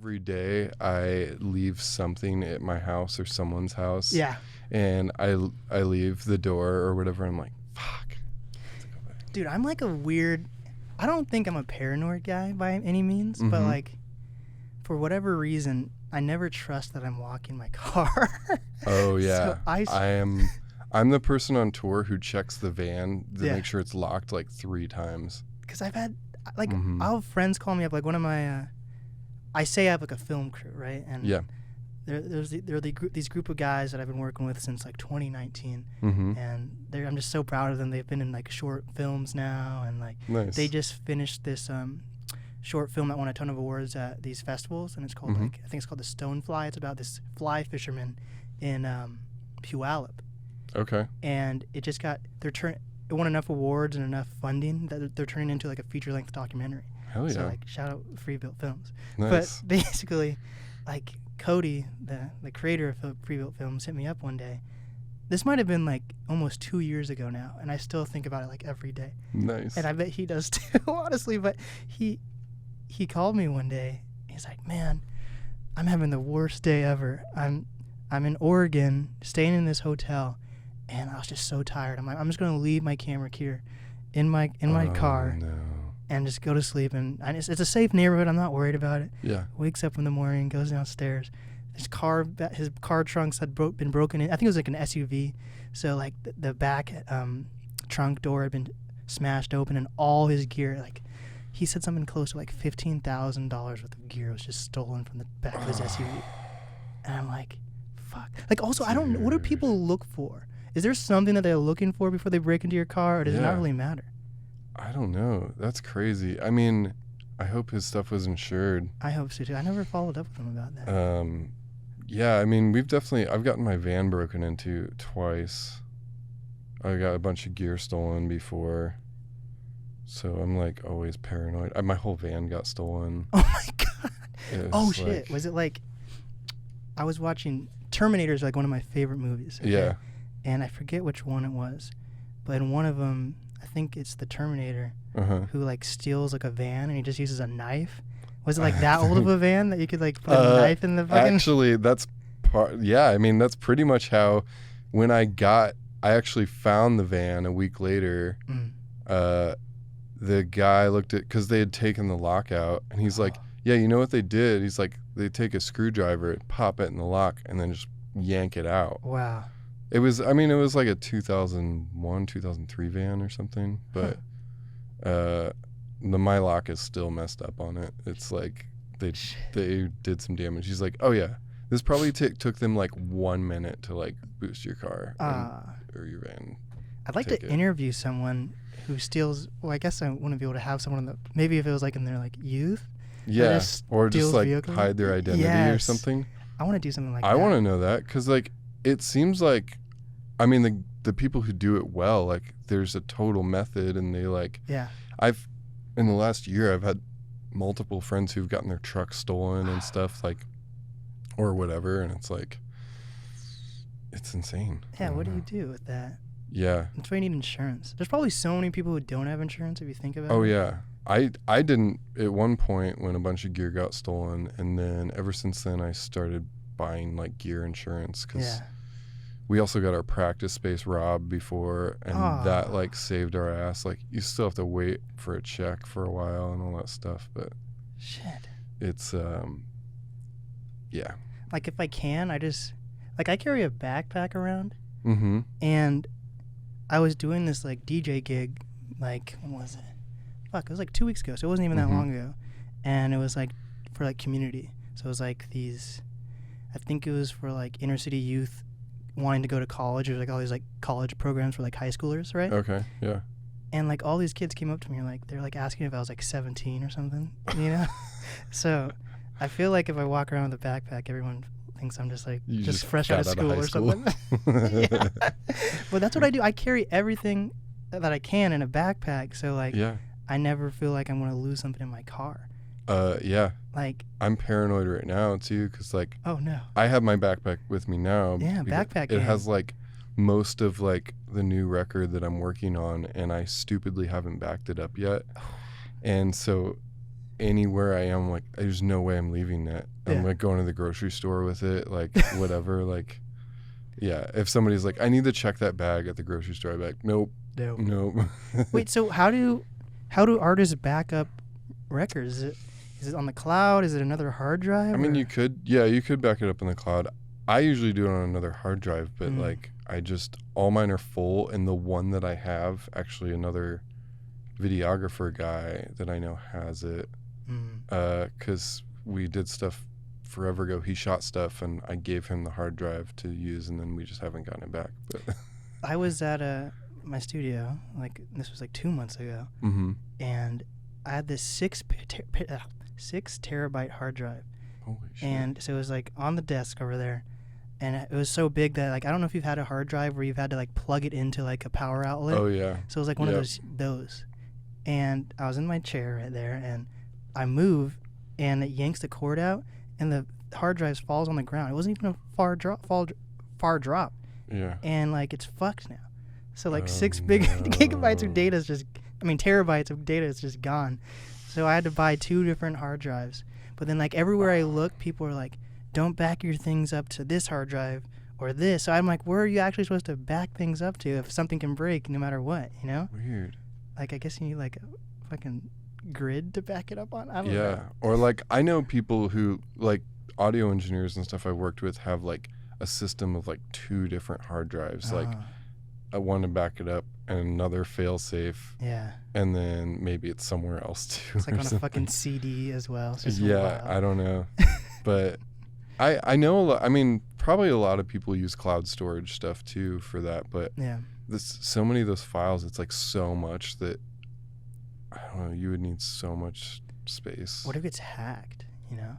every day I leave something at my house or someone's house. Yeah. And I leave the door or whatever. I'm like, fuck. Dude, I'm like a weird. I don't think I'm a paranoid guy by any means, but like, for whatever reason, I never trust that I'm locking my car. Oh yeah. So I'm the person on tour who checks the van to make sure it's locked like 3 times. Because I've had like I'll have friends call me up, like one of my I say I have like a film crew, right? And there's these group of guys that I've been working with since like 2019, and I'm just so proud of them. They've been in like short films now, and like they just finished this short film that won a ton of awards at these festivals, and it's called like I think it's called The Stonefly. It's about this fly fisherman in Puyallup. Okay. And it just got it won enough awards and enough funding that they're turning into like a feature-length documentary. Hell yeah. So like shout out Freebuilt Films. Nice. But basically, like Cody, the creator of Freebuilt Films, hit me up one day. This might have been like almost 2 years ago now, and I still think about it like every day. Nice. And I bet he does too, honestly. But he called me one day. He's like, "Man, I'm having the worst day ever. I'm in Oregon, staying in this hotel, and I was just so tired. I'm like, I'm just gonna leave my camera here, in my car, and just go to sleep. And it's a safe neighborhood. I'm not worried about it." Yeah. Wakes up in the morning, goes downstairs. His car trunks had been broken in. I think it was like an SUV, so like the back trunk door had been smashed open, and all his gear, like he said something close to like $15,000 worth of gear was just stolen from the back of his SUV. And I'm like, fuck. Like also, I don't know, what do people look for? Is there something that they're looking for before they break into your car, or does it not really matter? I don't know. That's crazy. I mean, I hope his stuff was insured. I hope so too. I never followed up with him about that. Yeah, I mean, I've gotten my van broken into twice. I got a bunch of gear stolen before. So I'm like always paranoid. My whole van got stolen. Oh my God. Oh shit. Was it like, I was watching Terminator's like one of my favorite movies. Okay? Yeah. And I forget which one it was, but in one of them, I think it's the Terminator who like steals like a van and he just uses a knife. Was it like that old of a van that you could like put a knife in the fucking? Actually, that's part. Yeah, I mean that's pretty much how. When I actually found the van a week later. The guy looked at, because they had taken the lock out, and he's like, "Yeah, you know what they did?" He's like, "They take a screwdriver, pop it in the lock, and then just yank it out." Wow. It was like a 2001, 2003 van or something, but my lock is still messed up on it. It's like they did some damage. He's like, "Oh yeah, this probably took them like 1 minute to like boost your car or your van." I'd like to interview someone who steals. Well, I guess I wouldn't be able to have someone maybe if it was like in their like youth. Yeah, or just like hide their identity or something. I want to do something like that. I want to know that, because like it seems like, I mean the people who do it well, like there's a total method, and they like. Yeah. In the last year, I've had multiple friends who've gotten their trucks stolen and stuff, like, or whatever, and it's like, it's insane. Yeah, what do you do with that? Yeah. That's why you need insurance. There's probably so many people who don't have insurance if you think about it. Oh, yeah. I didn't at one point when a bunch of gear got stolen, and then ever since then I started buying like gear insurance, because we also got our practice space robbed before, and that like saved our ass. Like you still have to wait for a check for a while and all that stuff, but shit. It's yeah. Like if I can, I carry a backpack around, and I was doing this like DJ gig, like when was it? Fuck, it was like 2 weeks ago, so it wasn't even that long ago, and it was like for like community. So it was like I think it was for like inner city youth wanting to go to college. There's like all these like college programs for like high schoolers, right? Okay, yeah. And like all these kids came up to me, like they're like asking if I was like 17 or something, you know? So I feel like if I walk around with a backpack, everyone thinks I'm just like just fresh out of school or something. Yeah. But that's what I do. I carry everything that I can in a backpack, so like I never feel like I'm gonna lose something in my car. Yeah. Like I'm paranoid right now too, because like oh no, I have my backpack with me now. Yeah, backpack. It has like most of like the new record that I'm working on, and I stupidly haven't backed it up yet. And so anywhere I am, like, there's no way I'm leaving it. I'm like going to the grocery store with it, like whatever. Like, yeah. If somebody's like, I need to check that bag at the grocery store, I'd be like, nope. Wait, so how do artists back up records? Is it on the cloud? Is it another hard drive? I mean, you could back it up in the cloud. I usually do it on another hard drive, but like all mine are full, and the one that I have, actually another videographer guy that I know has it, because we did stuff forever ago. He shot stuff, and I gave him the hard drive to use, and then we just haven't gotten it back. But I was at my studio, like this was like 2 months ago, and I had this 6 terabyte hard drive. Holy shit. And so it was like on the desk over there, and it was so big that like I don't know if you've had a hard drive where you've had to like plug it into like a power outlet. Oh yeah. So it was like one of those. And I was in my chair right there, and I move, and it yanks the cord out, and the hard drive falls on the ground. It wasn't even a far drop. Yeah. And like it's fucked now. So like 6 big gigabytes of data is just, terabytes of data is just gone. So I had to buy 2 different hard drives. But then like everywhere I look, people are like, don't back your things up to this hard drive or this. So I'm like, where are you actually supposed to back things up to if something can break no matter what, you know? Weird. Like I guess you need like a fucking grid to back it up on. I don't know. Yeah. Or like I know people who, like audio engineers and stuff I've worked with, have like a system of like 2 different hard drives. Like one to back it up and another fail safe. Yeah. And then maybe it's somewhere else too. It's like on a fucking CD as well. So yeah, I don't know. But I know a lot. I mean, probably a lot of people use cloud storage stuff too for that. But yeah, so many of those files, it's like so much that, I don't know, you would need so much space. What if it's hacked, you know?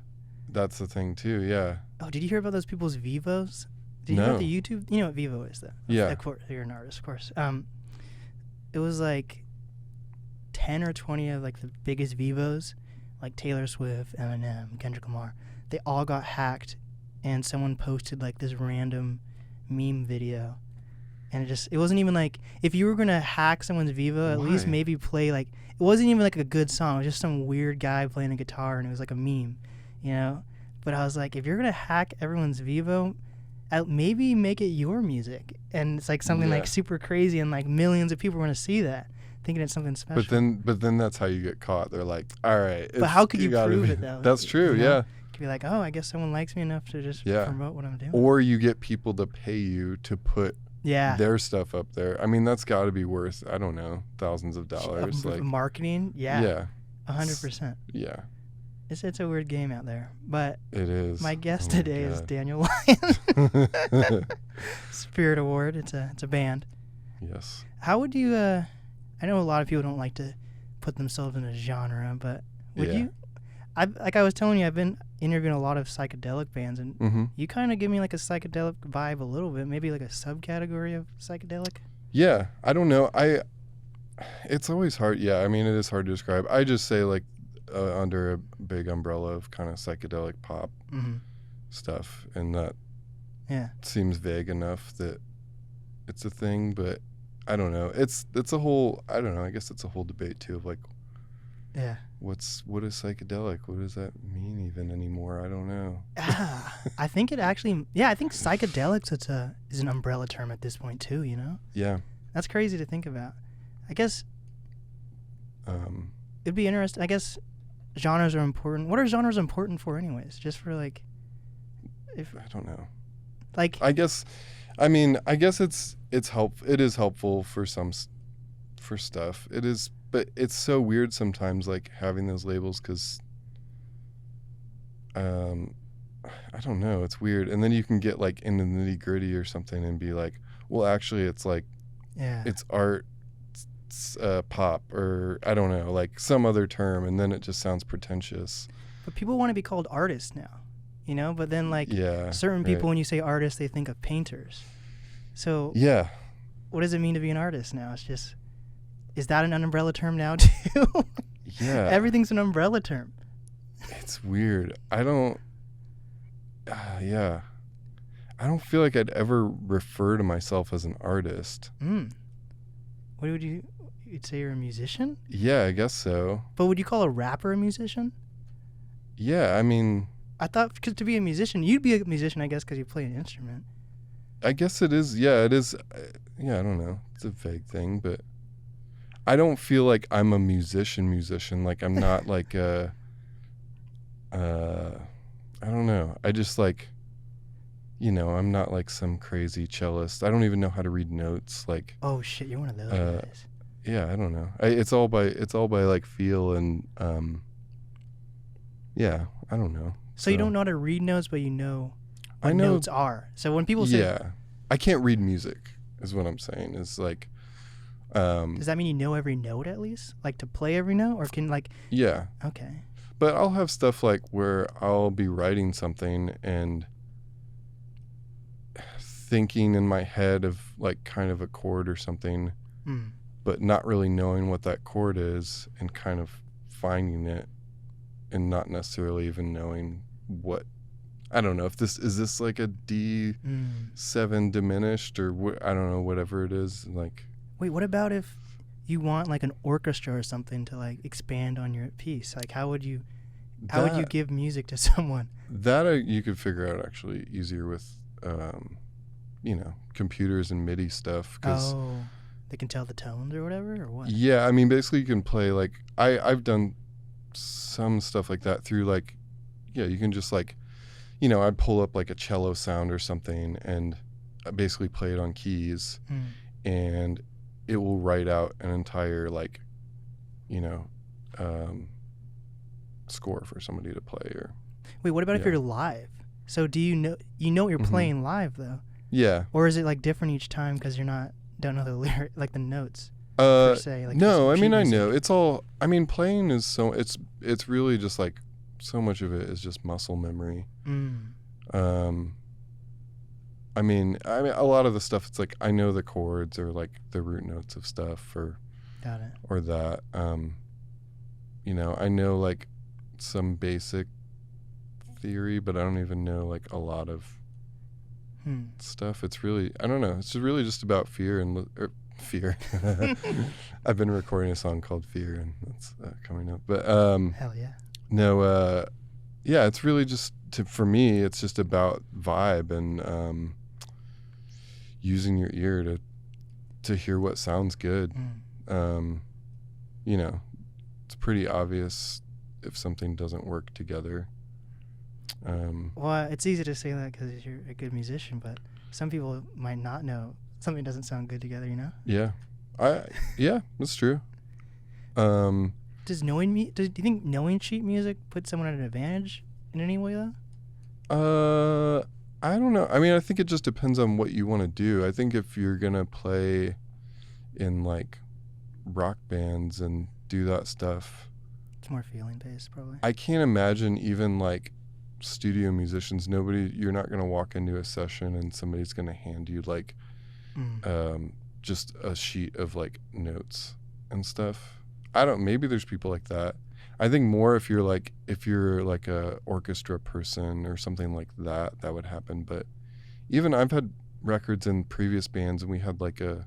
That's the thing too, yeah. Oh, did you hear about those people's Vivos? Did you hear about the YouTube? You know what Vivo is, though? Yeah. Of course, you're an artist, of course. It was like 10 or 20 of like the biggest Vivos, like Taylor Swift, Eminem, Kendrick Lamar. They all got hacked, and someone posted like this random meme video. And it wasn't even like, if you were going to hack someone's Vivo, at least maybe play like, it wasn't even like a good song. It was just some weird guy playing a guitar, and it was like a meme, you know? But I was like, if you're going to hack everyone's Vivo, maybe make it your music. And it's like something like super crazy, and like millions of people are going to see that, thinking it's something special. But then that's how you get caught. They're like, all right. But how could you prove it, though? That's true, you know? yeah. You could be like, oh, I guess someone likes me enough to just promote what I'm doing. Or you get people to pay you to put their stuff up there. I mean, that's got to be worth, I don't know, thousands of dollars. Like marketing? Yeah. 100%. Yeah. It's a weird game out there, but it is. My guest today is Daniel Lyon. Spirit Award. It's a band. Yes. How would you? I know a lot of people don't like to put themselves in a genre, but would you? Like I was telling you, I've been interviewing a lot of psychedelic bands, and you kind of give me like a psychedelic vibe a little bit, maybe like a subcategory of psychedelic. Yeah, I don't know. It's always hard. Yeah, I mean, it is hard to describe. I just say like. Under a big umbrella of kind of psychedelic pop stuff, and that seems vague enough that it's a thing, but I don't know. It's a whole, I don't know, I guess it's a whole debate too of like what is psychedelic? What does that mean even anymore? I don't know. I think it actually I think psychedelics is an umbrella term at this point too, you know? Yeah. That's crazy to think about. I guess it'd be interesting. I guess genres are important. What are genres important for anyways? Just for like, if I don't know. Like I guess it's helpful. It is helpful for for stuff. It is, but it's so weird sometimes, like having those labels, because I don't know. It's weird, and then you can get like into the nitty gritty or something and be like, well, actually, it's like, it's art. Pop, or I don't know, like some other term, and then it just sounds pretentious. But people want to be called artists now, you know? But then like certain people, when you say artists, they think of painters. So what does it mean to be an artist now? It's just, is that an umbrella term now too? Yeah. Everything's an umbrella term. It's weird. I don't feel like I'd ever refer to myself as an artist. What would you you'd say you're a musician? Yeah, I guess so. But would you call a rapper a musician? Yeah, I mean... I thought, because to be a musician, you'd be a musician, I guess, because you play an instrument. I guess it is. Yeah, it is. Yeah, I don't know. It's a vague thing, but I don't feel like I'm a musician. Like, I'm not like a... I don't know. I just like... I'm not like some crazy cellist. I don't even know how to read notes. Like, oh shit, you're one of those guys. Yeah, I don't know. It's all by like feel and yeah, I don't know. So you don't know how to read notes, but you know what I know notes are. So when people say, yeah, I can't read music, is what I'm saying. Is like, does that mean you know every note at least, like to play every note, or can like? Yeah. Okay. But I'll have stuff like where I'll be writing something and thinking in my head of like kind of a chord or something, but not really knowing what that chord is and kind of finding it and not necessarily even knowing what, I don't know if this is like a D7 diminished or I don't know, whatever it is. Like, wait, what about if you want like an orchestra or something to like expand on your piece? Like how would you give music to someone? That you could figure out actually easier with computers and MIDI stuff. They can tell the tones or whatever, or what? Yeah, I mean, basically you can play like I've done some stuff like that through like, yeah, you can just like, I'd pull up like a cello sound or something and I basically play it on keys, and it will write out an entire like, score for somebody to play. Or wait, what about if you're live? So do you know what you're playing live though? Yeah. Or is it like different each time because don't know the lyric, like the notes per se? Like no, I mean I know it's all. I mean playing is so it's really just like so much of it is just muscle memory. I mean a lot of the stuff it's like I know the chords or like the root notes of stuff or got it or that. I know like some basic theory, but I don't even know like a lot of stuff. It's really, I don't know. It's just really just about fear and fear. I've been recording a song called Fear, and that's coming up. But hell yeah. No, yeah, it's really just for me. It's just about vibe and using your ear to hear what sounds good. It's pretty obvious if something doesn't work together. Well, it's easy to say that because you're a good musician, but some people might not know something doesn't sound good together. Yeah, yeah, that's true. Do you think knowing sheet music puts someone at an advantage in any way though? I don't know. I mean, I think it just depends on what you want to do. I think if you're gonna play in like rock bands and do that stuff, it's more feeling based, probably. I can't imagine even like studio musicians. You're not gonna walk into a session and somebody's gonna hand you like just a sheet of like notes and stuff. Maybe there's people like that. I think more if you're like a orchestra person or something like that would happen. But even I've had records in previous bands and we had like a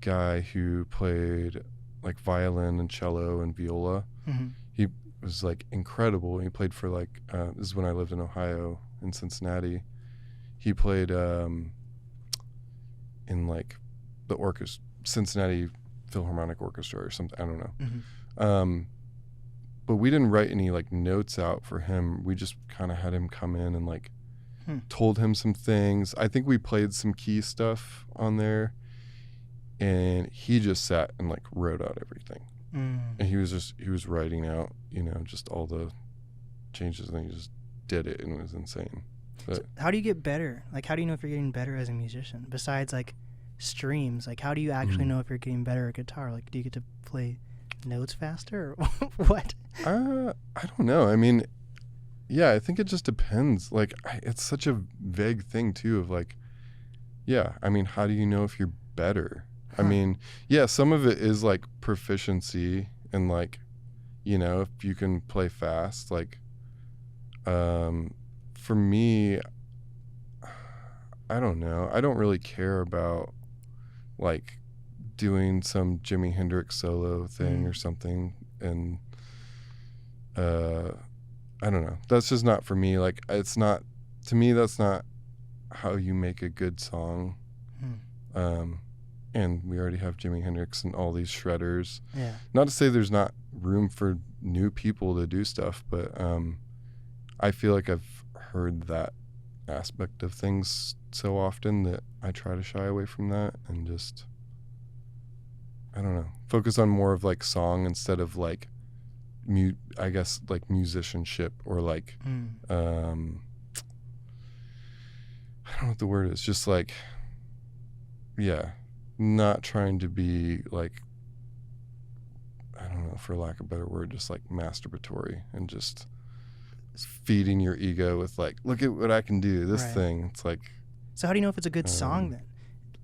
guy who played like violin and cello and viola. He was like incredible. He played for like this is when I lived in Ohio, in Cincinnati. He played in like the Cincinnati Philharmonic Orchestra or something. I don't know. But we didn't write any like notes out for him. We just kind of had him come in and like told him some things. I think we played some key stuff on there, and he just sat and like wrote out everything. And he was writing out, just all the changes, and he just did it, and it was insane. But so how do you get better? Like, how do you know if you're getting better as a musician besides like streams? Like, how do you actually know if you're getting better at guitar? Like, do you get to play notes faster or what? I don't know. I mean, yeah, I think it just depends. Like, it's such a vague thing too of like, yeah, I mean, how do you know if you're better? I mean, yeah, some of it is like proficiency and like, if you can play fast, like, for me, I don't know. I don't really care about like doing some Jimi Hendrix solo thing or something, and I don't know. That's just not for me. Like, it's not, to me, that's not how you make a good song. And we already have Jimi Hendrix and all these shredders. Yeah. Not to say there's not room for new people to do stuff, but I feel like I've heard that aspect of things so often that I try to shy away from that and just, I don't know, focus on more of like song instead of like I guess like musicianship or like I don't know what the word is, just like, yeah, not trying to be like, I don't know, for lack of a better word, just like masturbatory and just feeding your ego with like, look at what I can do, this thing. It's like, so how do you know if it's a good song then?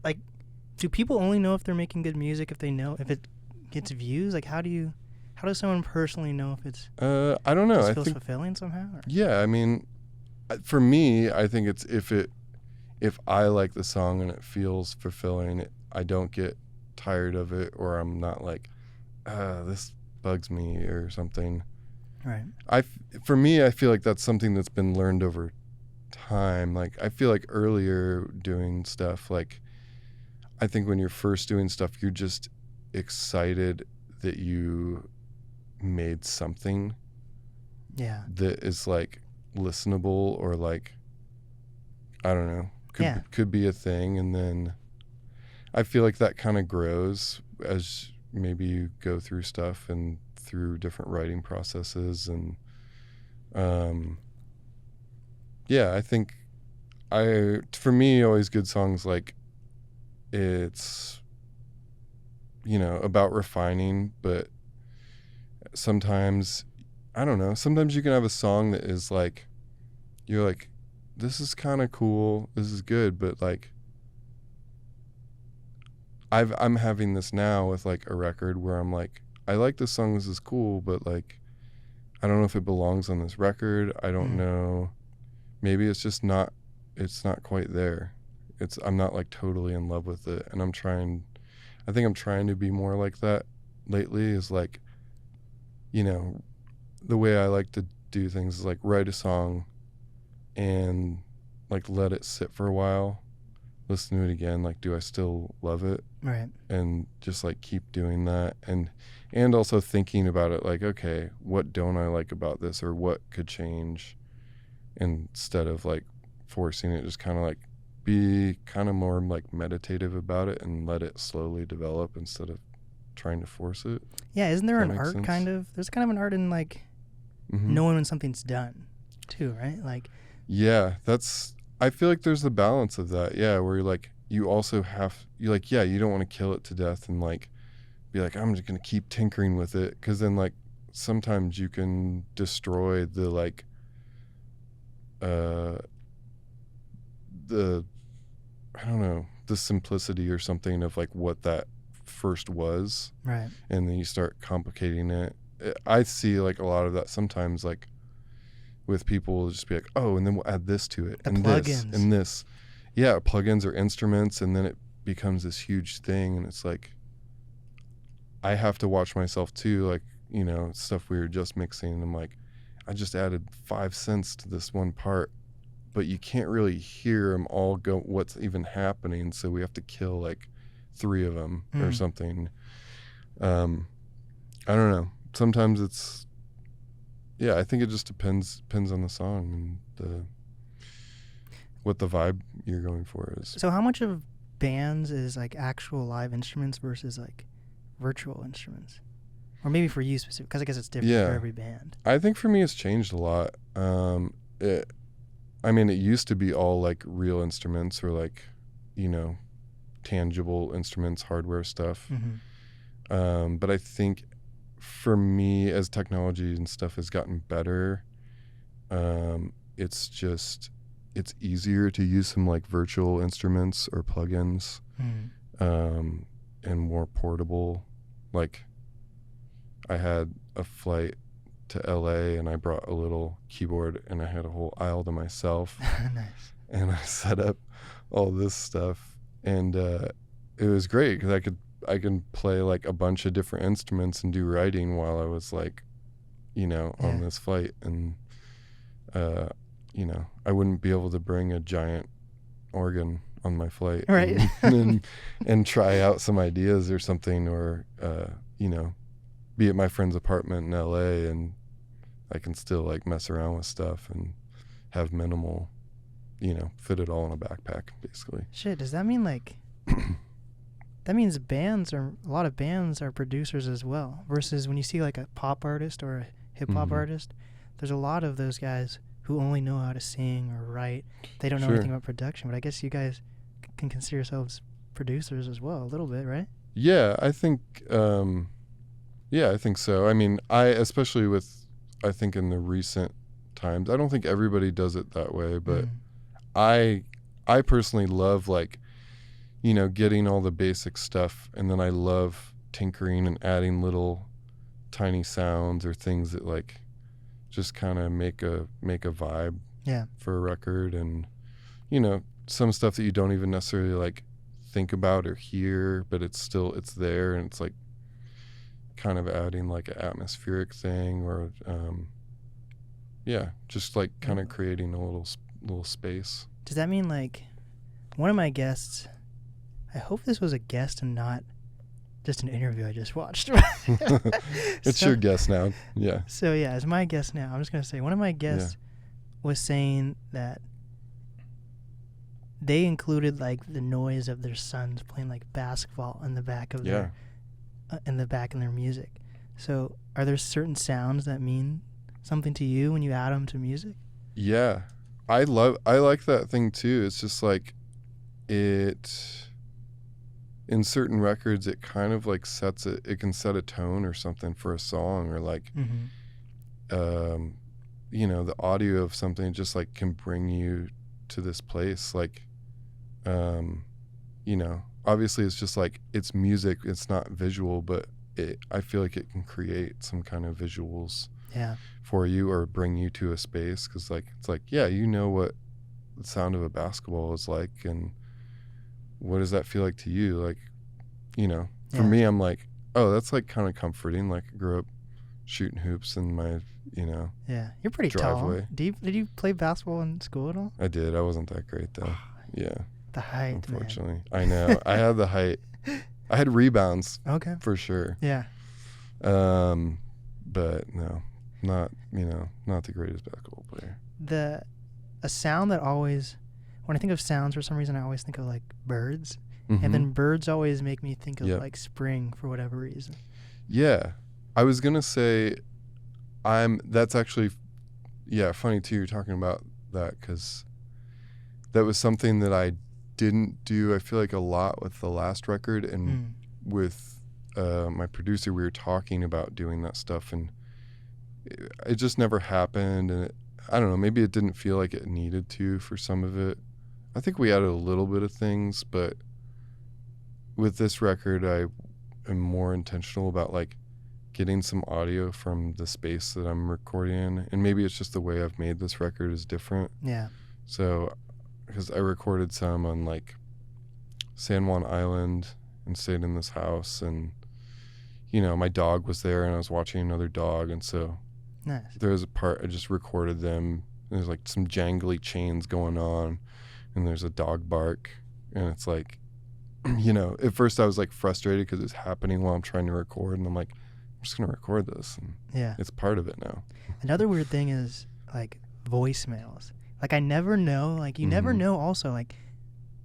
Like, do people only know if they're making good music if they know if it gets views? Like, how does someone personally know if it's I don't know, just I feels think fulfilling somehow? Or? Yeah, I mean, for me, I think it's if I like the song and it feels fulfilling, I don't get tired of it, or I'm not like, this bugs me or something. Right. For me, I feel like that's something that's been learned over time. Like, I feel like earlier doing stuff, like, I think when you're first doing stuff, you're just excited that you made something that is like listenable, or like, I don't know, could be a thing. And then I feel like that kind of grows as maybe you go through stuff and through different writing processes. And I think for me, always good songs, like, it's, you know, about refining, but sometimes, I don't know, sometimes you can have a song that is like, you're like, this is kind of cool, this is good, but like, I'm having this now with like a record where I'm like, I like this song, this is cool, but like, I don't know if it belongs on this record. I don't know. Maybe it's just not, it's not quite there. I'm not like totally in love with it. And I think I'm trying to be more like that lately, is like, you know, the way I like to do things is like write a song and like let it sit for a while, listen to it again, like, do I still love it? Right. And just like keep doing that, and also thinking about it, like, okay, what don't I like about this, or what could change, instead of like forcing it. Just kind of like be kind of more like meditative about it and let it slowly develop instead of trying to force it. Yeah, isn't there an art sense? There's kind of an art in like knowing when something's done too, right? Like, yeah, I feel like there's the balance of that. Yeah, where you're like, you also you don't want to kill it to death and like be like, I'm just going to keep tinkering with it. 'Cause then like sometimes you can destroy the like, I don't know, the simplicity or something of like what that first was. Right. And then you start complicating it. I see like a lot of that sometimes, like with people will just be like, oh, and then we'll add this to it, the and plugins. This and this. Yeah, plugins or instruments, and then it becomes this huge thing, and it's like, I have to watch myself too, like, you know, stuff we were just mixing, and I'm like, I just added 5 cents to this one part, but you can't really hear them all go, what's even happening, so we have to kill like 3 of them or something. I don't know. Sometimes it's, I think it just depends on the song and what the vibe you're going for is. So how much of bands is like actual live instruments versus like virtual instruments? Or maybe for you specific, because I guess it's different for every band. I think for me it's changed a lot. It used to be all like real instruments, or like, you know, tangible instruments, hardware stuff. But I think for me, as technology and stuff has gotten better, it's easier to use some like virtual instruments or plugins, and more portable. Like, I had a flight to LA and I brought a little keyboard and I had a whole aisle to myself. Nice. And I set up all this stuff, and it was great because I can play like a bunch of different instruments and do writing while I was like, on this flight. And, I wouldn't be able to bring a giant organ on my flight, right? and try out some ideas or something, or, be at my friend's apartment in LA and I can still like mess around with stuff and have minimal, fit it all in a backpack basically. Shit, does that mean like, that means a lot of bands are producers as well, versus when you see like a pop artist or a hip hop artist, there's a lot of those guys who only know how to sing or write. They don't know anything about production, but I guess you guys can consider yourselves producers as well a little bit, right? Yeah, I think, I think so. I mean, especially with, I think in the recent times, I don't think everybody does it that way, but I personally love like, getting all the basic stuff, and then I love tinkering and adding little tiny sounds or things that like just kind of make a vibe for a record. And some stuff that you don't even necessarily like think about or hear, but it's there, and it's like kind of adding like an atmospheric thing, or just like kind of creating a little space. Does that mean like one of my guests, I hope this was a guest and not just an interview I just watched. It's your guess now. Yeah. So yeah, it's my guess now. I'm just going to say one of my guests was saying that they included like the noise of their sons playing like basketball in the back of their in their music. So are there certain sounds that mean something to you when you add them to music? Yeah. I like that thing too. It's just like in certain records, it kind of like it can set a tone or something for a song, or like, the audio of something just like can bring you to this place. Like, obviously it's just like, it's music, it's not visual, but I feel like it can create some kind of visuals for you, or bring you to a space. Cause like, it's like, what the sound of a basketball is like, and what does that feel like to you? Like, for me, I'm like, oh, that's like kind of comforting. Like I grew up shooting hoops in my, you're pretty driveway. Tall. Did you play basketball in school at all? I did. I wasn't that great though. The height, unfortunately. Man. I know. I had the height. I had rebounds. Okay. For sure. Yeah. But no, not the greatest basketball player. A sound that always, when I think of sounds, for some reason I always think of like birds, and then birds always make me think of like spring for whatever reason. Yeah, I was gonna say, that's actually, funny too. You're talking about that, because that was something that I didn't do. I feel like a lot with the last record, and with my producer, we were talking about doing that stuff, and it just never happened. And I don't know, maybe it didn't feel like it needed to for some of it. I think we added a little bit of things, but with this record, I am more intentional about like getting some audio from the space that I'm recording in. And maybe it's just the way I've made this record is different. Yeah. So, because I recorded some on like San Juan Island and stayed in this house, and my dog was there, and I was watching another dog, and so nice. There was a part I just recorded them. There's like some jangly chains going on, and there's a dog bark, and it's like, at first I was like frustrated because it's happening while I'm trying to record, and I'm like, I'm just gonna record this, and it's part of it now. Another weird thing is like voicemails. Like I never know, like you never know also, like,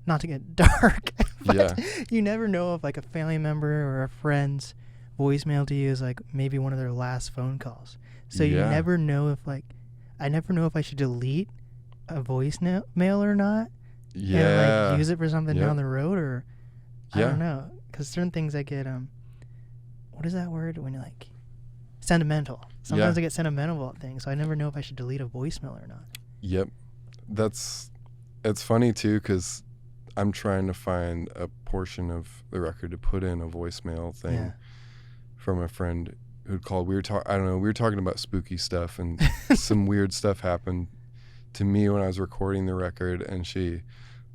not to get dark, but you never know if like a family member or a friend's voicemail to you is like maybe one of their last phone calls. So you never know if like, I never know if I should delete a voicemail or not. Yeah. And like use it for something down the road, or I don't know. Because certain things I get, what is that word when you're like, sentimental. Sometimes I get sentimental about things, so I never know if I should delete a voicemail or not. Yep. It's funny too, because I'm trying to find a portion of the record to put in a voicemail thing from a friend who'd called. We were talking about spooky stuff, and some weird stuff happened to me when I was recording the record, and she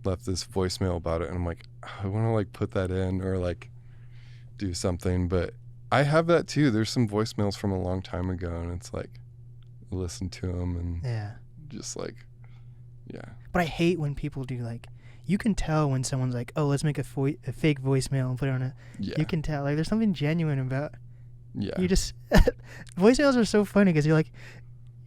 left this voicemail about it, and I'm like, I want to like put that in, or like, do something. But I have that too. There's some voicemails from a long time ago, and it's like, listen to them and just like, yeah. But I hate when people do like, you can tell when someone's like, oh, let's make a fake voicemail and put it on you can tell. Like, there's something genuine about. Yeah. You just voicemails are so funny because you're like,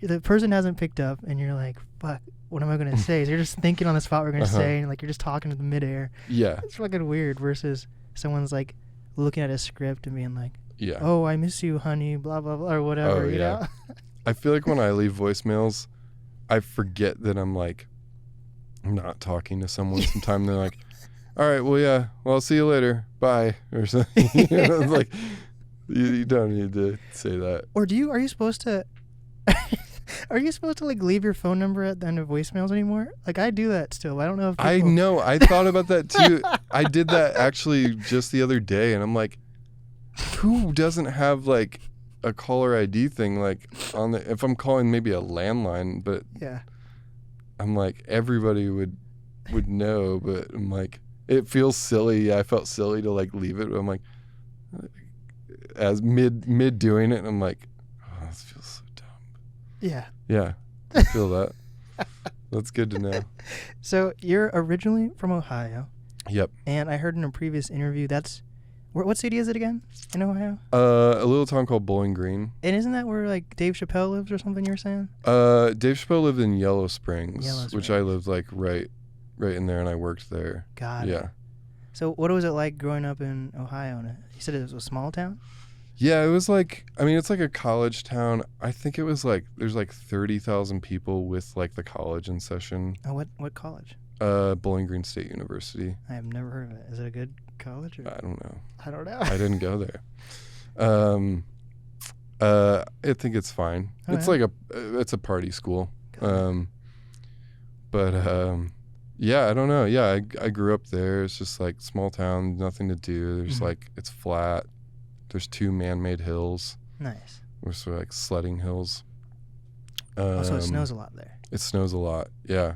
the person hasn't picked up, and you're like, fuck, what am I going to say? So you're just thinking on the spot what you're going to say, and like you're just talking to the midair. Yeah. It's fucking weird versus someone's like looking at a script and being like, yeah. Oh, I miss you, honey, blah, blah, blah, or whatever, you know? I feel like when I leave voicemails, I forget that I'm like not talking to someone. Sometimes they're like, all right, well, I'll see you later. Bye. Or something. It's like, you don't need to say that. Or are you supposed to... Are you supposed to like leave your phone number at the end of voicemails anymore? Like I do that still. I don't know if people... I know. I thought about that too. I did that actually just the other day, and I'm like, who doesn't have like a caller ID thing like on the... If I'm calling maybe a landline, but yeah, I'm like everybody would know, but I'm like it feels silly. I felt silly to like leave it. But I'm like as mid doing it, and I'm like, oh, this feels so dumb. Yeah. Yeah, I feel that. That's good to know. So you're originally from Ohio. Yep. And I heard in a previous interview what city is it again in Ohio? A little town called Bowling Green. And isn't that where like Dave Chappelle lives or something you were saying? Dave Chappelle lived in Yellow Springs, which I lived like right in there, and I worked there. Got it. Yeah. So what was it like growing up in Ohio? You said it was a small town? Yeah, it was like, I mean, it's like a college town. I think it was like, there's like 30,000 people with like the college in session. Oh, what college? Bowling Green State University. I have never heard of it. Is it a good college? Or? I don't know. I don't know. I didn't go there. I think it's fine. Oh, it's like it's a party school. Yeah, I don't know. Yeah, I grew up there. It's just like small town, nothing to do. There's like, it's flat. There's 2 man-made hills. Nice. We're sort of like sledding hills. So it snows a lot there. It snows a lot, yeah.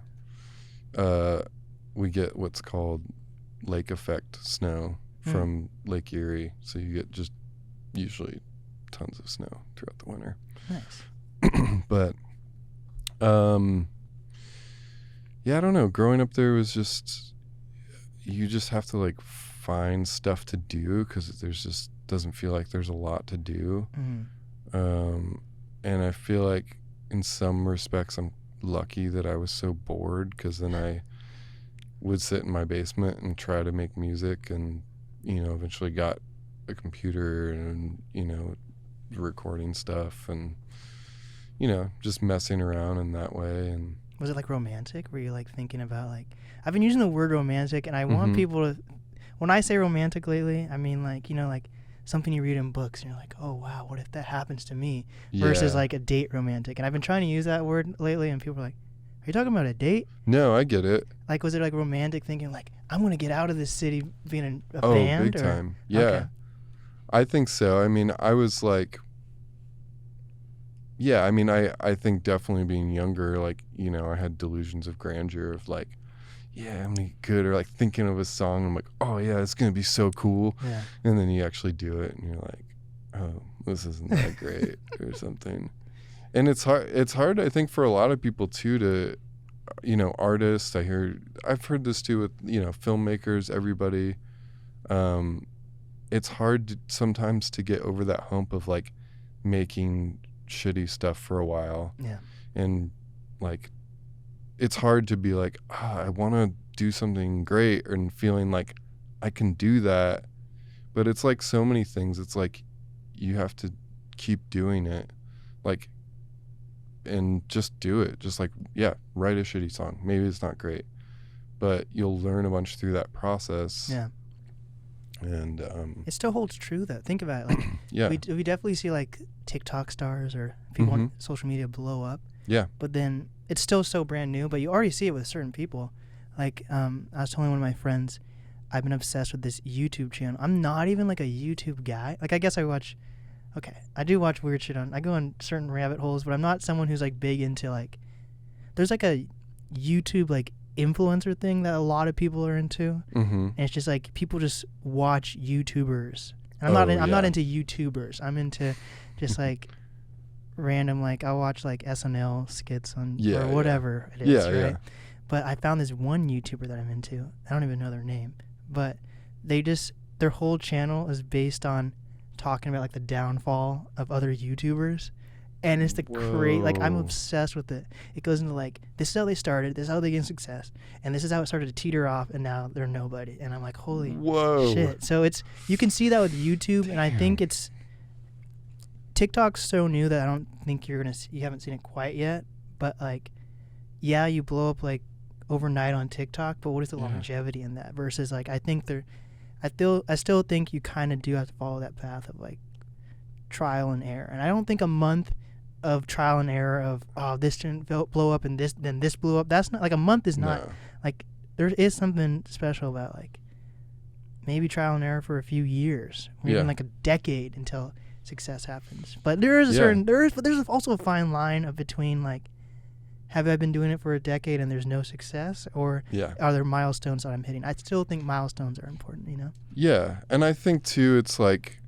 We get what's called lake effect snow from Lake Erie. So you get just usually tons of snow throughout the winter. Nice. But, yeah, I don't know. Growing up there was just, you just have to like find stuff to do because there's just, doesn't feel like there's a lot to do. And I feel like in some respects I'm lucky that I was so bored because then I would sit in my basement and try to make music and, eventually got a computer and, recording stuff and, just messing around in that way. And was it like romantic? Were you like thinking about like, I've been using the word romantic and I want people to, when I say romantic lately, I mean like, like something you read in books and you're like, oh wow, what if that happens to me? Versus like a date romantic. And I've been trying to use that word lately and people are like, are you talking about a date? No, I get it. Like, was it like romantic thinking like, I'm going to get out of this city being a band? Oh, big time. Yeah. Okay. I think so. I mean, I was like, yeah, I mean, I think definitely being younger, like, I had delusions of grandeur of like, yeah, I'm good, or like thinking of a song, I'm like, oh yeah, it's gonna be so cool. Yeah. And then you actually do it and you're like, oh, this isn't that great or something. And it's hard I think for a lot of people too to, artists, I've heard this too with, filmmakers, everybody. It's hard sometimes to get over that hump of like making shitty stuff for a while. Yeah. And like, it's hard to be like, I want to do something great and feeling like I can do that. But it's like so many things. It's like you have to keep doing it. Like, and just do it. Just like, yeah, write a shitty song. Maybe it's not great, but you'll learn a bunch through that process. Yeah. And it still holds true though. Think about it. Like, yeah, we definitely see like TikTok stars or people on social media blow up. Yeah. But then it's still so brand new, but you already see it with certain people. Like, I was telling one of my friends, I've been obsessed with this YouTube channel. I'm not even like a YouTube guy. Like, I guess I do watch weird shit I go on certain rabbit holes, but I'm not someone who's like big into like, there's like a YouTube like influencer thing that a lot of people are into. And it's just like, people just watch YouTubers And I'm not into YouTubers. I'm into just like random, like I'll watch like SNL skits on or whatever it is, right? Yeah. But I found this one YouTuber that I'm into. I don't even know their name, but their whole channel is based on talking about like the downfall of other YouTubers. And it's the like I'm obsessed with it. It goes into like, this is how they started, this is how they gained success, and this is how it started to teeter off, and now they're nobody. And I'm like, holy shit. So you can see that with YouTube, and I think TikTok's so new that I don't think you haven't seen it quite yet. But like, yeah, you blow up like overnight on TikTok, but what is the longevity in that? Versus like, I still think you kind of do have to follow that path of like trial and error. And I don't think a month of trial and error of this didn't blow up and then this blew up, that's not like, a month is not like, there is something special about like maybe trial and error for a few years, or even like a decade until success happens. But there is there's also a fine line of between like, have I been doing it for a decade and there's no success, or are there milestones that I'm hitting? I still think milestones are important, you know? Yeah, and I think too, it's like,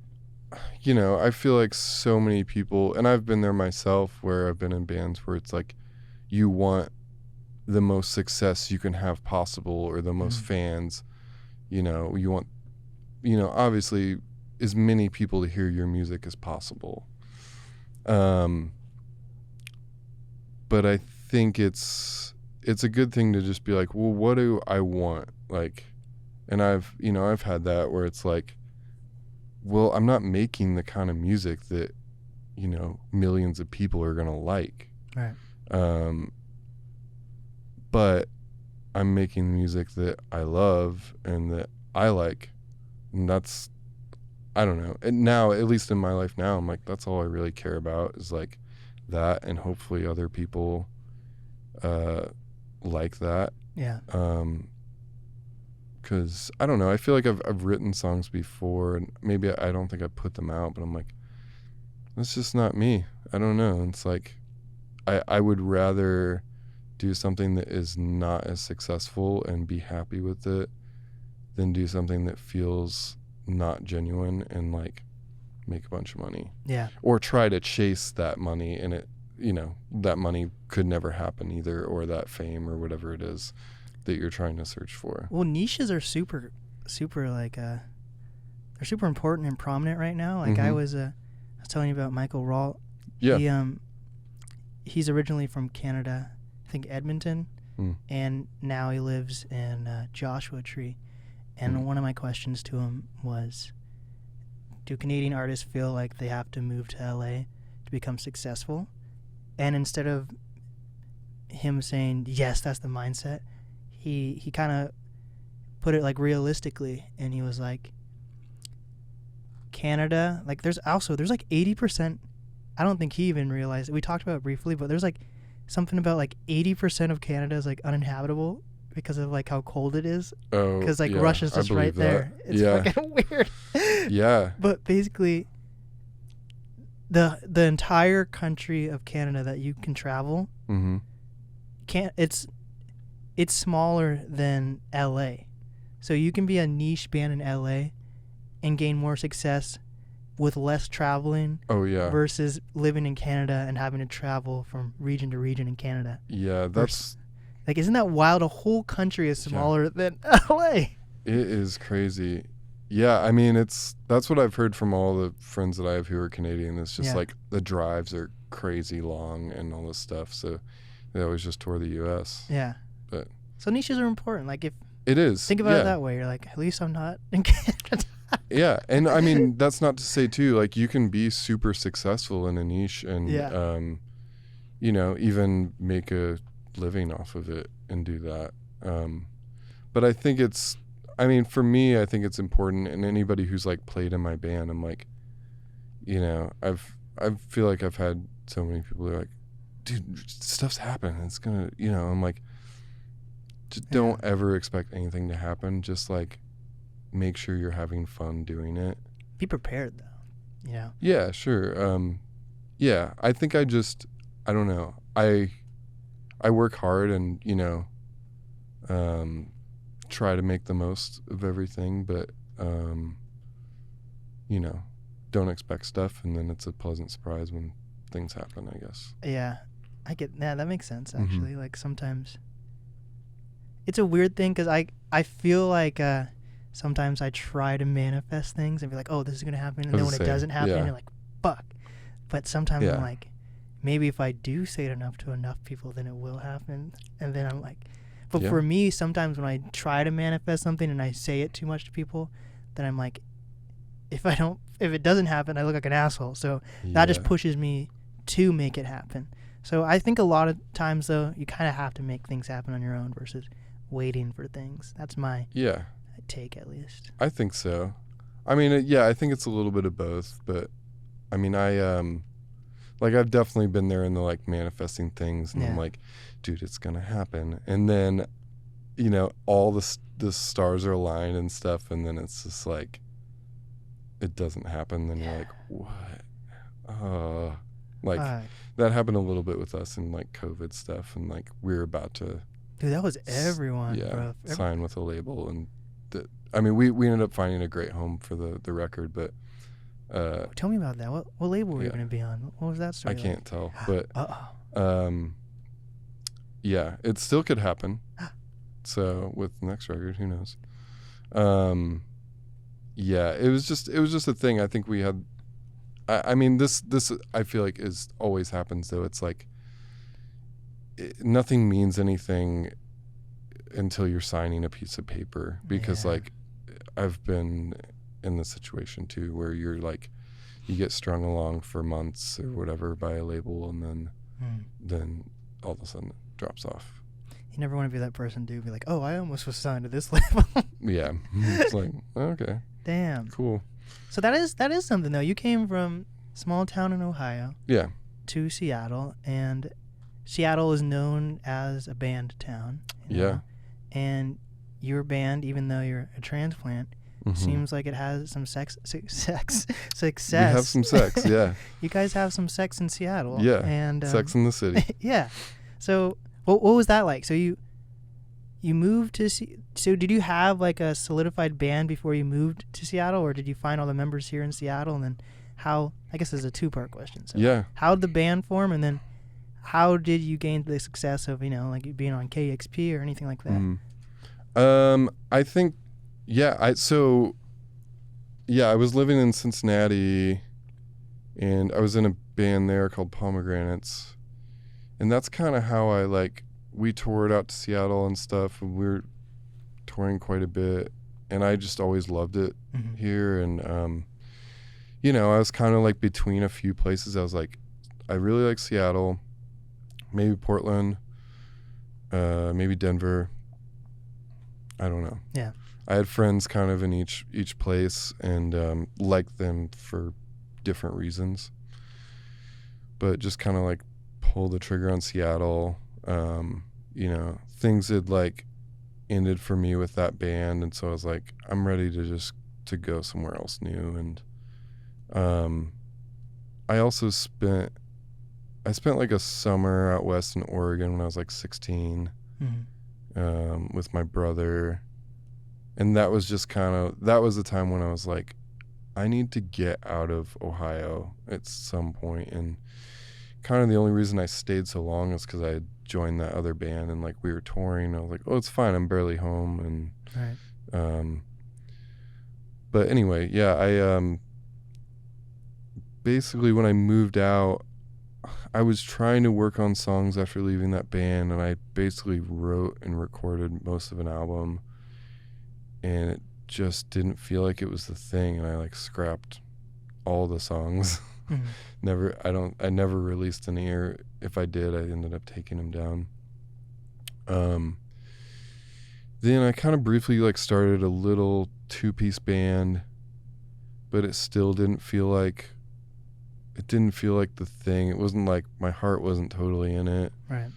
you know, I feel like so many people, and I've been there myself, where I've been in bands where it's like, you want the most success you can have possible, or the most fans, you know, you want, you know, obviously as many people to hear your music as possible. But I think it's a good thing to just be like, well, what do I want? Like, and I've had that where it's like, well, I'm not making the kind of music that, you know, millions of people are going to like. Right. But I'm making music that I love and that I like. And that's, I don't know. And now, at least in my life now, I'm like, that's all I really care about is like that. And hopefully other people like that. Yeah. Because I don't know, I feel like I've written songs before, and maybe I don't think I put them out, but I'm like, that's just not me. I don't know. It's like, I would rather do something that is not as successful and be happy with it than do something that feels not genuine and like make a bunch of money. Yeah. Or try to chase that money, and it, you know, that money could never happen either, or that fame or whatever it is that you're trying to search for. Well, niches are super like they're super important and prominent right now. Like I was telling you about Michael Rault. Yeah. He's originally from Canada, I think Edmonton, and now he lives in Joshua Tree. And one of my questions to him was, do Canadian artists feel like they have to move to LA to become successful? And instead of him saying, yes, that's the mindset, he kind of put it like realistically, and he was like, Canada, like there's like 80%, I don't think he even realized it. We talked about it briefly, but there's like something about like 80% of Canada is like uninhabitable because of like how cold it is. Oh, because like Russia's just right there. It's fucking weird. Yeah. But basically, the entire country of Canada that you can travel, it's smaller than LA. So you can be a niche band in LA and gain more success with less traveling. Oh yeah. Versus living in Canada and having to travel from region to region in Canada. Yeah, that's like, isn't that wild? A whole country is smaller than LA. It is crazy. Yeah, I mean, that's what I've heard from all the friends that I have who are Canadian. It's just like the drives are crazy long and all this stuff. So they always just tour the U.S. Yeah. But so niches are important. Like, if it is, think about it that way. You're like, at least I'm not in Canada. Yeah, and I mean, that's not to say too, like, you can be super successful in a niche and you know, even make a living off of it and do that. But I think for me, I think it's important, and anybody who's like played in my band, I'm like, you know, I feel like I've had so many people who are like, dude, stuff's happening. It's gonna, you know, I'm like, just don't ever expect anything to happen. Just like, make sure you're having fun doing it. Be prepared though. Yeah. Yeah, sure. Yeah, I think I don't know. I work hard and, you know, try to make the most of everything, but you know, don't expect stuff, and then it's a pleasant surprise when things happen, I guess. Yeah, I get. Yeah, that makes sense actually. Mm-hmm. Like sometimes, it's a weird thing because I feel like sometimes I try to manifest things and be like, oh, this is gonna happen, and then when it doesn't happen, you're like, fuck. But sometimes I'm like, maybe if I do say it enough to enough people, then it will happen, and then I'm like. But for me, sometimes when I try to manifest something and I say it too much to people, then I'm like, if it doesn't happen, I look like an asshole. So that just pushes me to make it happen. So I think a lot of times, though, you kind of have to make things happen on your own versus waiting for things. That's my take, at least. I think so. I mean, I think it's a little bit of both. But, I mean, I've definitely been there in the, like, manifesting things. And I'm like, dude, it's going to happen. And then, you know, all the stars are aligned and stuff. And then it's just like, it doesn't happen. Then you're like, what? That happened a little bit with us in, like, COVID stuff. And, like, we were about to... Dude, that was everyone, bro. Sign with a label. And, we ended up finding a great home for the record, but... Tell me about that. What label were you going to be on? What was that story? I can't tell, but it still could happen. So with the next record, who knows? It was just a thing. I think we had. I mean, this I feel like always happens though. It's like nothing means anything until you're signing a piece of paper, because like I've been in this situation too, where you're like, you get strung along for months or whatever by a label, and then all of a sudden it drops off. You never want to be that person, dude. Be like, oh, I almost was signed to this label. Yeah, it's like, okay, damn, cool. So that is something though. You came from small town in Ohio, to Seattle, and Seattle is known as a band town. You know? And your band, even though you're a transplant. Seems like it has some success. We have some sex, yeah. You guys have some sex in Seattle. Yeah, and sex in the city. Yeah. So what was that like? So you moved to so did you have like a solidified band before you moved to Seattle, or did you find all the members here in Seattle? And then how, I guess this is a two-part question. So how did the band form, and then how did you gain the success of, like being on KXP or anything like that? I think I was living in Cincinnati, and I was in a band there called Pomegranates, and that's kind of how we toured out to Seattle and stuff, and we were touring quite a bit, and I just always loved it here, and I was kind of like between a few places. I was like, I really like Seattle, maybe Portland, maybe Denver, I don't know. Yeah. I had friends kind of in each place, and liked them for different reasons. But just kind of like pulled the trigger on Seattle. Things had like ended for me with that band, and so I was like, I'm ready to go somewhere else new. And I also spent like a summer out west in Oregon when I was like 16, with my brother. And that was just that was the time when I was like, I need to get out of Ohio at some point. And kind of the only reason I stayed so long is because I had joined that other band, and like we were touring. I was like, oh, it's fine, I'm barely home. And but anyway, I basically when I moved out, I was trying to work on songs after leaving that band, and I basically wrote and recorded most of an album. And it just didn't feel like it was the thing, and I like scrapped all the songs. I never released any, or if I did, I ended up taking them down. Then I kind of briefly like started a little 2-piece band, but it still didn't feel like the thing. It wasn't like my heart wasn't totally in it. Right.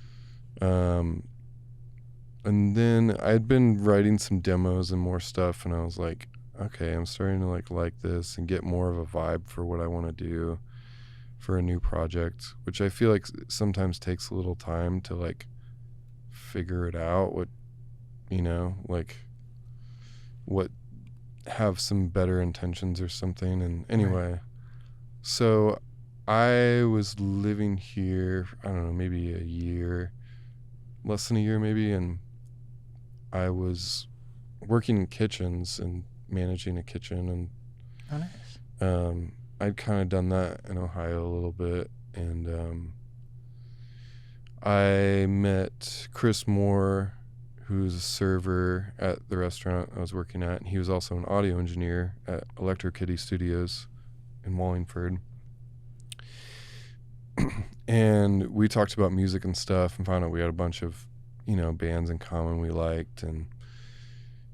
And then I had been writing some demos and more stuff, and I was like, okay, I'm starting to like this and get more of a vibe for what I want to do for a new project, which I feel like sometimes takes a little time to like figure it out, what have some better intentions or something. And anyway, so I was living here, I don't know, maybe a year, less than a year maybe, and I was working in kitchens and managing a kitchen, and nice. I'd kind of done that in Ohio a little bit, and I met Chris Moore, who's a server at the restaurant I was working at, and he was also an audio engineer at Electro Kitty Studios in Wallingford. And we talked about music and stuff and found out we had a bunch of, bands in common we liked. And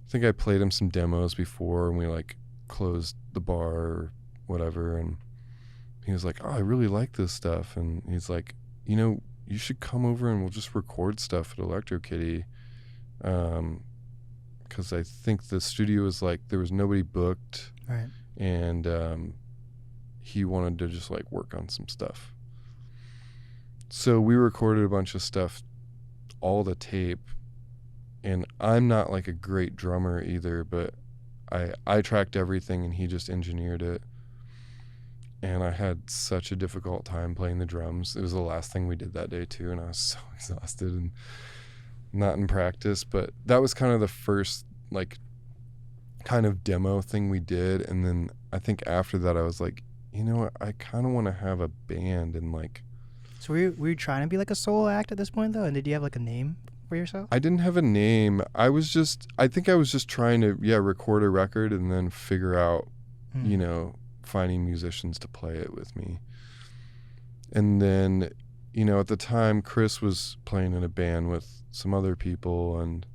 I think I played him some demos before, and we like closed the bar or whatever. And he was like, "Oh, I really like this stuff." And he's like, "You should come over and we'll just record stuff at Electro Kitty." Because I think the studio was like, there was nobody booked. Right. And he wanted to just like work on some stuff. So we recorded a bunch of stuff, all the tape, and I'm not like a great drummer either, but I tracked everything and he just engineered it. And I had such a difficult time playing the drums. It was the last thing we did that day too, and I was so exhausted and not in practice. But that was kind of the first like kind of demo thing we did. And then I think after that I was like, I kind of want to have a band and like. So were you trying to be like a solo act at this point though? And did you have like a name for yourself? I didn't have a name. I think I was just trying to, record a record and then figure out, finding musicians to play it with me. And then, at the time Chris was playing in a band with some other people, and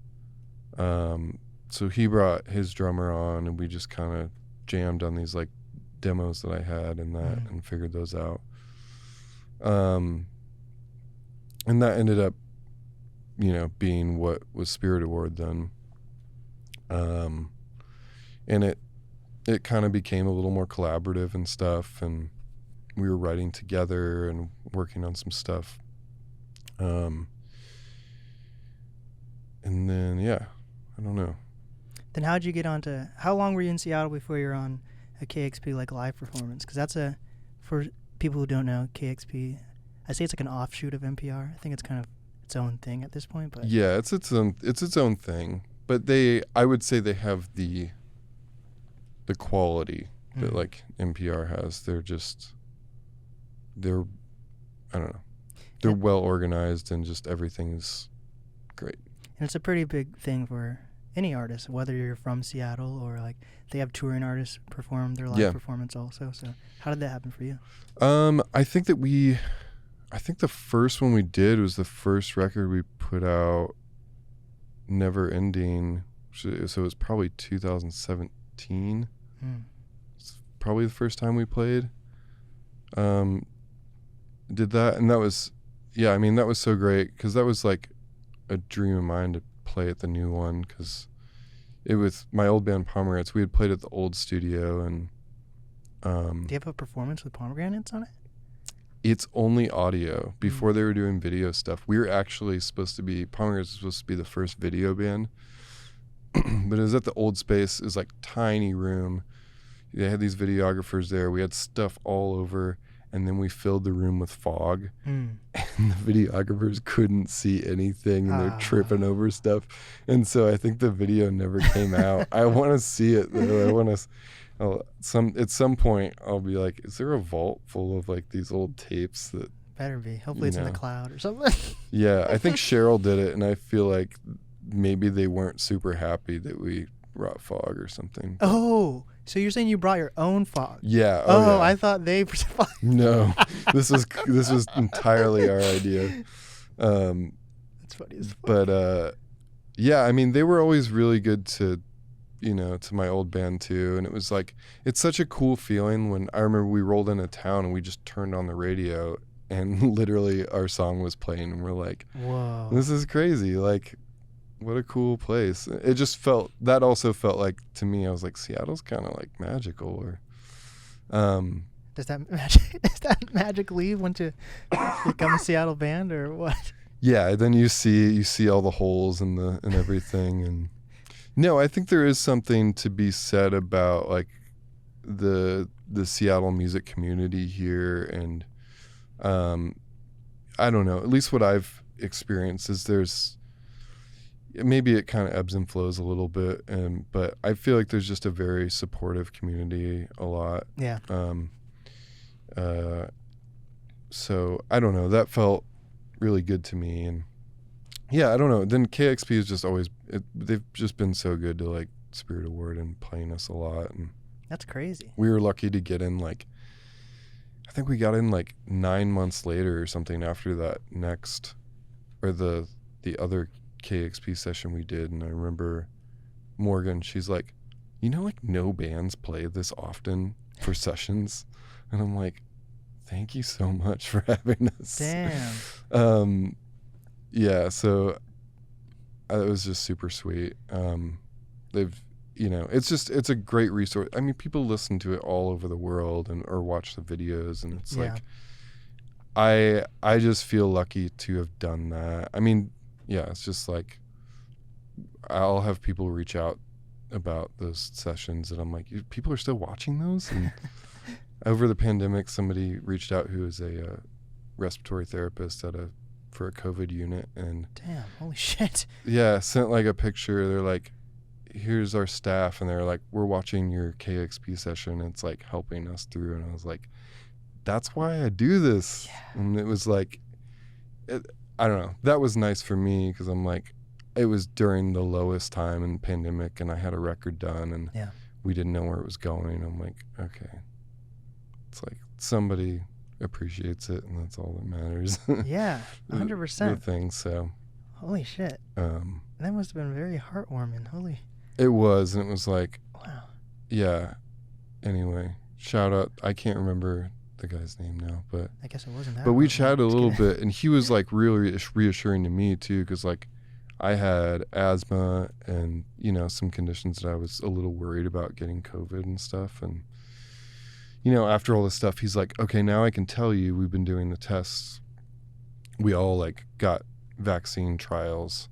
so he brought his drummer on and we just kind of jammed on these like demos that I had and that and figured those out. And that ended up, being what was Spirit Award then. And it kind of became a little more collaborative and stuff, and we were writing together and working on some stuff. And then, I don't know. Then how'd you get onto, how long were you in Seattle before you were on a KXP like live performance? Because that's for people who don't know, KXP, I say it's like an offshoot of NPR. I think it's kind of its own thing at this point. But yeah, it's its own thing. But I would say they have the quality that like NPR has. They're I don't know. They're well organized and just everything's great. And it's a pretty big thing for any artist, whether you're from Seattle or like they have touring artists perform their live performance also. So how did that happen for you? I think the first one we did was the first record we put out, Never Ending. So it was probably 2017. It's probably the first time we played. Did that, and that was, that was so great because that was like a dream of mine to play at the new one, because it was my old band Pomegranates. We had played at the old studio, and do you have a performance with Pomegranates on it? It's only audio. Before they were doing video stuff, we were actually Pomegranates was supposed to be the first video band, but it was at the old space. It was like tiny room. They had these videographers there. We had stuff all over, and then we filled the room with fog, and the videographers couldn't see anything, and they're tripping over stuff. And so I think the video never came out. I want to see it though. At some point I'll be like, is there a vault full of like these old tapes that better be? Hopefully it's in the cloud or something. Yeah, I think Cheryl did it, and I feel like maybe they weren't super happy that we brought fog or something. Oh, so you're saying you brought your own fog? Yeah. Oh, yeah. I thought they. No, this was entirely our idea. That's funny as fuck. But they were always really good to my old band too, and it was like, it's such a cool feeling when I remember we rolled into town and we just turned on the radio and literally our song was playing, and we're like, whoa, this is crazy, like what a cool place. It just also felt like, to me, I was like, Seattle's kind of like magical. Or does that magic leave once you become a Seattle band, or what? Yeah, then you see all the holes and everything, and No, I think there is something to be said about like the Seattle music community here, and I don't know, at least what I've experienced is there's maybe it kind of ebbs and flows a little bit, but I feel like there's just a very supportive community a lot. Yeah. So I don't know, that felt really good to me, and yeah, I don't know. Then KXP is just always they've just been so good to like Spirit Award and playing us a lot, and that's crazy. we were lucky to get in like I think we got in like 9 months later or something after that next or the other KXP session we did, and I remember Morgan, she's like, you know, like no bands play this often for sessions, and I'm like, thank you so much for having us. Damn. Yeah, so it was just super sweet. They've, you know, it's a great resource. I mean, people listen to it all over the world or watch the videos, and it's like, I just feel lucky to have done that. I mean, yeah, it's just like I'll have people reach out about those sessions, and I'm like, people are still watching those? And over the pandemic, somebody reached out who is a respiratory therapist for a COVID unit, and damn, holy shit. Yeah, sent like a picture. They're like, here's our staff, and they're like, we're watching your KXP session. It's like helping us through. And I was like, that's why I do this. Yeah. And it was like, I don't know. That was nice for me because I'm like, it was during the lowest time in the pandemic, and I had a record done, and we didn't know where it was going. I'm like, okay. It's like somebody appreciates it, and that's all that matters. Yeah, 100%. The thing, so. Holy shit. That must have been very heartwarming. Holy. It was, and it was like, wow. Yeah. Anyway, shout out. I can't remember the guy's name now, but I guess it wasn't that. But we chatted a little bit, and he was like really reassuring to me too, because like I had asthma and, you know, some conditions that I was a little worried about getting COVID and stuff, and you know, after all this stuff, he's like, okay, now I can tell you, we've been doing the tests. We all like got vaccine trials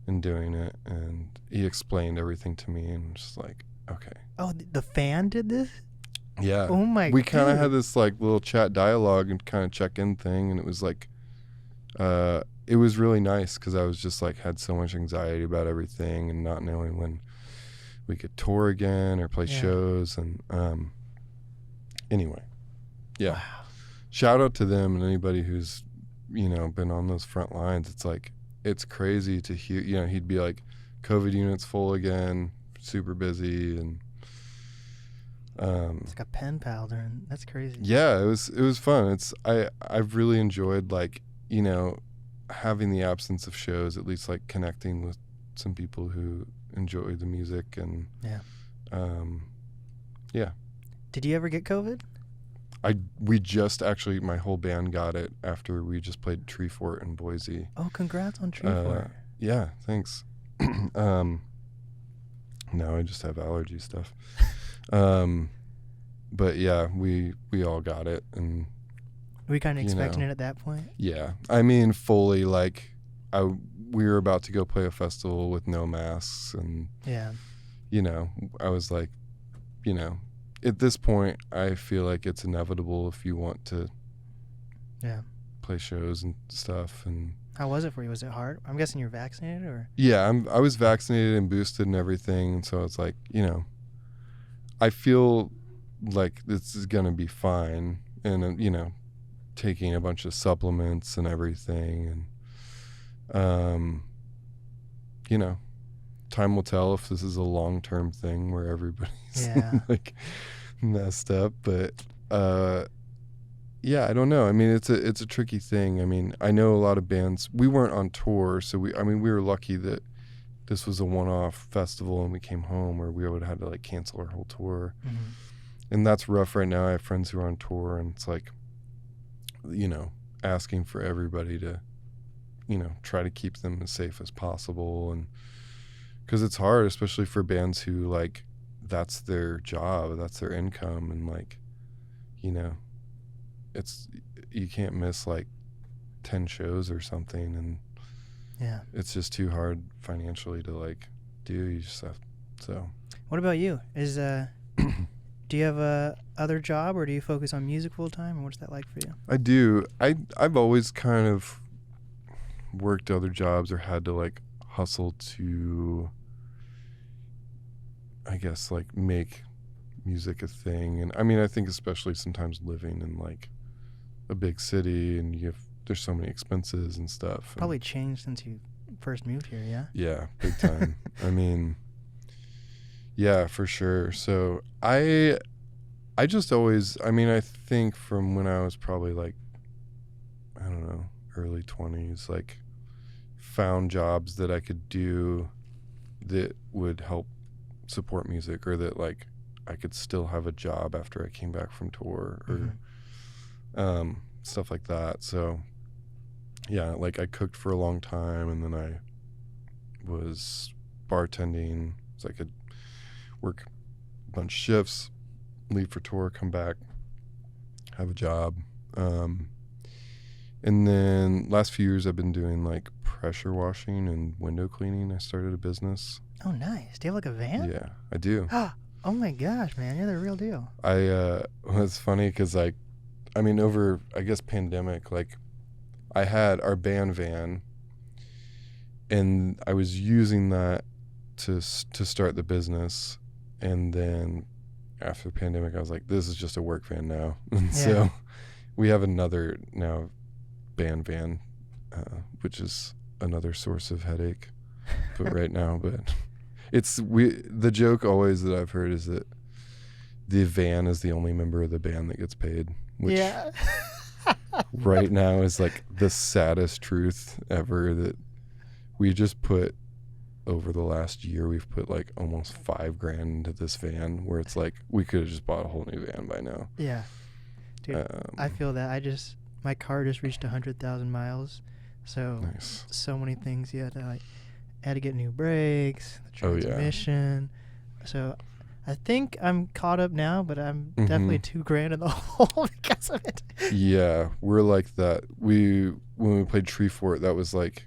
and doing it, and he explained everything to me, and just like, okay. Oh, the fan did this? Yeah. Oh my god. We kind of had this like little chat dialogue and kind of check-in thing, and it was like, it was really nice because I was just like had so much anxiety about everything and not knowing when we could tour again or play shows, and anyway, yeah. Wow. Shout out to them and anybody who's, you know, been on those front lines. It's like, it's crazy to hear, you know, he'd be like, COVID units full again, super busy, and it's like a pen pal during. That's crazy. Yeah, it was fun. I've really enjoyed, like, you know, having the absence of shows, at least like connecting with some people who enjoy the music, and yeah. Did you ever get COVID? We just actually, my whole band got it after we just played Tree Fort in Boise. Oh, congrats on Tree Fort. Yeah, thanks. No, I just have allergy stuff. But yeah, we all got it, and were you kind of expecting it at that point? Yeah, I mean, fully, like, we were about to go play a festival with no masks, and you know, I was like, you know, at this point, I feel like it's inevitable if you want to play shows and stuff. And how was it for you? Was it hard? I'm guessing you're vaccinated, or? Yeah, I was vaccinated and boosted and everything, and so it's like, you know, I feel like this is gonna be fine, and you know, taking a bunch of supplements and everything, and you know, time will tell if this is a long-term thing where everybody's like messed up, but yeah, I don't know. I mean, it's a tricky thing. I mean, I know a lot of bands, we weren't on tour, so we were lucky that this was a one-off festival and we came home, or we would have had to like cancel our whole tour. Mm-hmm. And that's rough right now. I have friends who are on tour, and it's like, you know, asking for everybody to, you know, try to keep them as safe as possible. And because it's hard, especially for bands who, like, that's their job, that's their income, and like, you know, you can't miss like 10 shows or something, and it's just too hard financially to like do. You just have so. What about you? Do you have a other job, or do you focus on music full time, or what's that like for you? I do. I've always kind of worked other jobs or had to like hustle to, I guess, like make music a thing. And I mean, I think especially sometimes living in like a big city and there's so many expenses and stuff. Probably changed since you first moved here, yeah? Yeah, big time. I mean, yeah, for sure. So I just always, I mean, I think from when I was probably like, I don't know, early 20s, like found jobs that I could do that would help support music, or that like I could still have a job after I came back from tour, or stuff like that. So yeah, like I cooked for a long time, and then I was bartending, so I could work a bunch of shifts, leave for tour, come back, have a job. And then last few years I've been doing like pressure washing and window cleaning. I started a business. Oh, nice. Do you have like a van? Yeah, I do. Oh my gosh, man, you're the real deal. It's funny because I mean, over, I guess, pandemic, like I had our band van, and I was using that to start the business. And then after the pandemic, I was like, this is just a work van now. And so we have another now band van, which is another source of headache. But right now, but the joke always that I've heard is that the van is the only member of the band that gets paid, which right now is like the saddest truth ever, that we just put, over the last year, we've put like almost $5,000 into this van, where it's like we could have just bought a whole new van by now. Yeah, dude, I feel that. My car just reached 100,000 miles, so nice. So many things. You had to get new brakes, the transmission. So I think I'm caught up now, but I'm definitely $2,000 in the hole because of it. Yeah, we're like that. When we played Tree Fort, that was like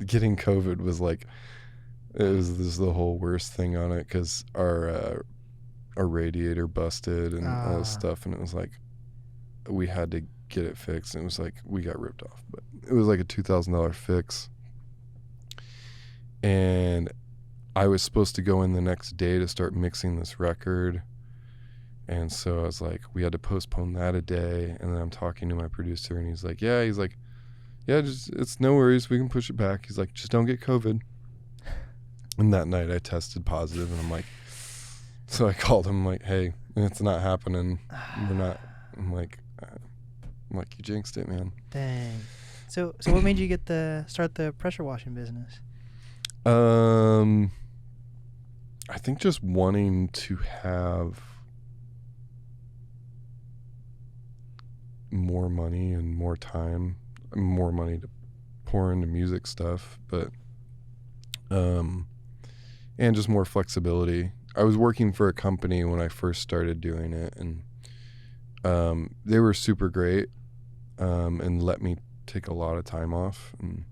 getting COVID was like, this is the whole worst thing on it, because our radiator busted and all this stuff, and it was like we had to get it fixed, and it was like we got ripped off. But it was like a $2,000 fix, and I was supposed to go in the next day to start mixing this record, and so I was like, we had to postpone that a day. And then I'm talking to my producer, and he's like, yeah, just, it's no worries, we can push it back. He's like, just don't get COVID. And that night I tested positive, and I'm like, so I called him like, hey, it's not happening. I'm like, you jinxed it, man. Dang. So what made you start the pressure washing business? I think just wanting to have more money and more time, more money to pour into music stuff, but and just more flexibility. I was working for a company when I first started doing it, and they were super great, and let me take a lot of time off, and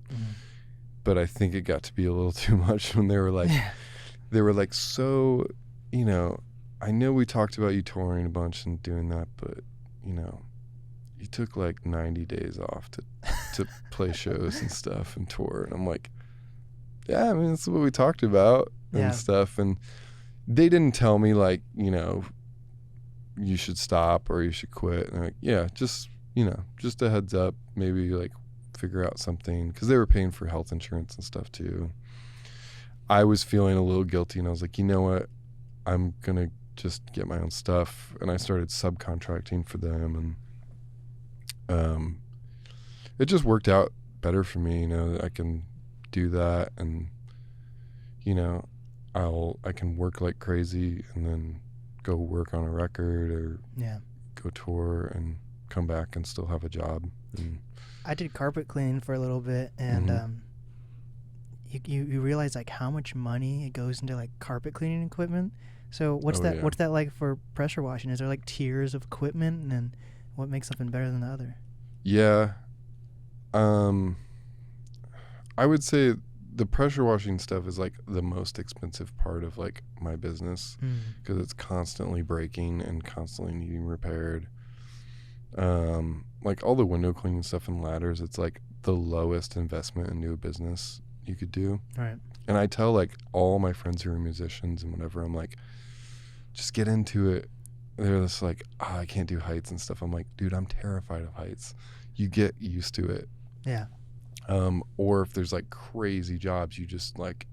but I think it got to be a little too much when they were like, so, you know, I know we talked about you touring a bunch and doing that, but you know, you took like 90 days off to play shows and stuff and tour. And I'm like, yeah, I mean, that's what we talked about and stuff. And they didn't tell me like, you know, you should stop or you should quit. And I'm like, yeah, just, you know, just a heads up, maybe like figure out something, because they were paying for health insurance and stuff too. I was feeling a little guilty, and I was like, you know what, I'm gonna just get my own stuff. And I started subcontracting for them, and it just worked out better for me, you know, that I can do that, and you know, I can work like crazy and then go work on a record or go tour and come back and still have a job. And I did carpet cleaning for a little bit, and you realize like how much money it goes into like carpet cleaning equipment. So what's that like for pressure washing? Is there like tiers of equipment, and then what makes something better than the other? Yeah. I would say the pressure washing stuff is like the most expensive part of like my business because it's constantly breaking and constantly needing repaired. Like all the window cleaning stuff and ladders, it's like the lowest investment into a business you could do. Right. And I tell like all my friends who are musicians and whatever, I'm like, just get into it. They're just like, I can't do heights and stuff. I'm like, dude, I'm terrified of heights. You get used to it. Yeah. Or if there's like crazy jobs, you're like,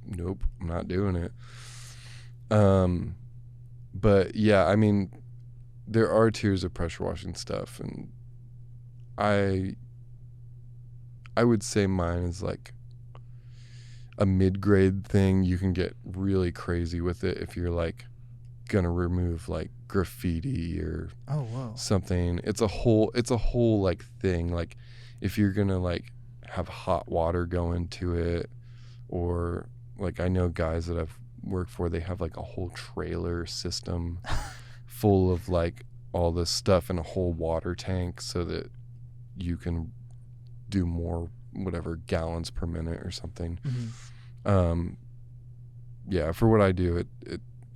nope, I'm not doing it. But yeah, I mean, there are tiers of pressure washing stuff, and I would say mine is like a mid-grade thing. You can get really crazy with it if you're like gonna remove like graffiti or something. It's a whole like thing. Like if you're gonna like have hot water go into it, or like I know guys that I've worked for, they have like a whole trailer system full of like all this stuff in a whole water tank so that you can do more whatever gallons per minute or something. Yeah, for what I do, it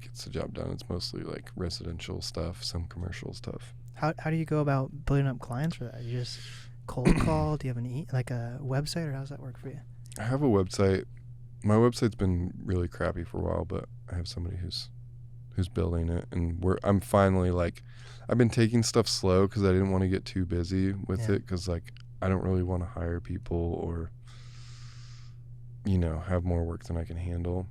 gets the job done. It's mostly like residential stuff, some commercial stuff. How do you go about building up clients for that? You just cold call? Do you have like a website, or how does that work for you? I have a website. My website's been really crappy for a while, but I have somebody who's building it, and I'm finally like, I've been taking stuff slow because I didn't want to get too busy with it, because like I don't really want to hire people or have more work than I can handle.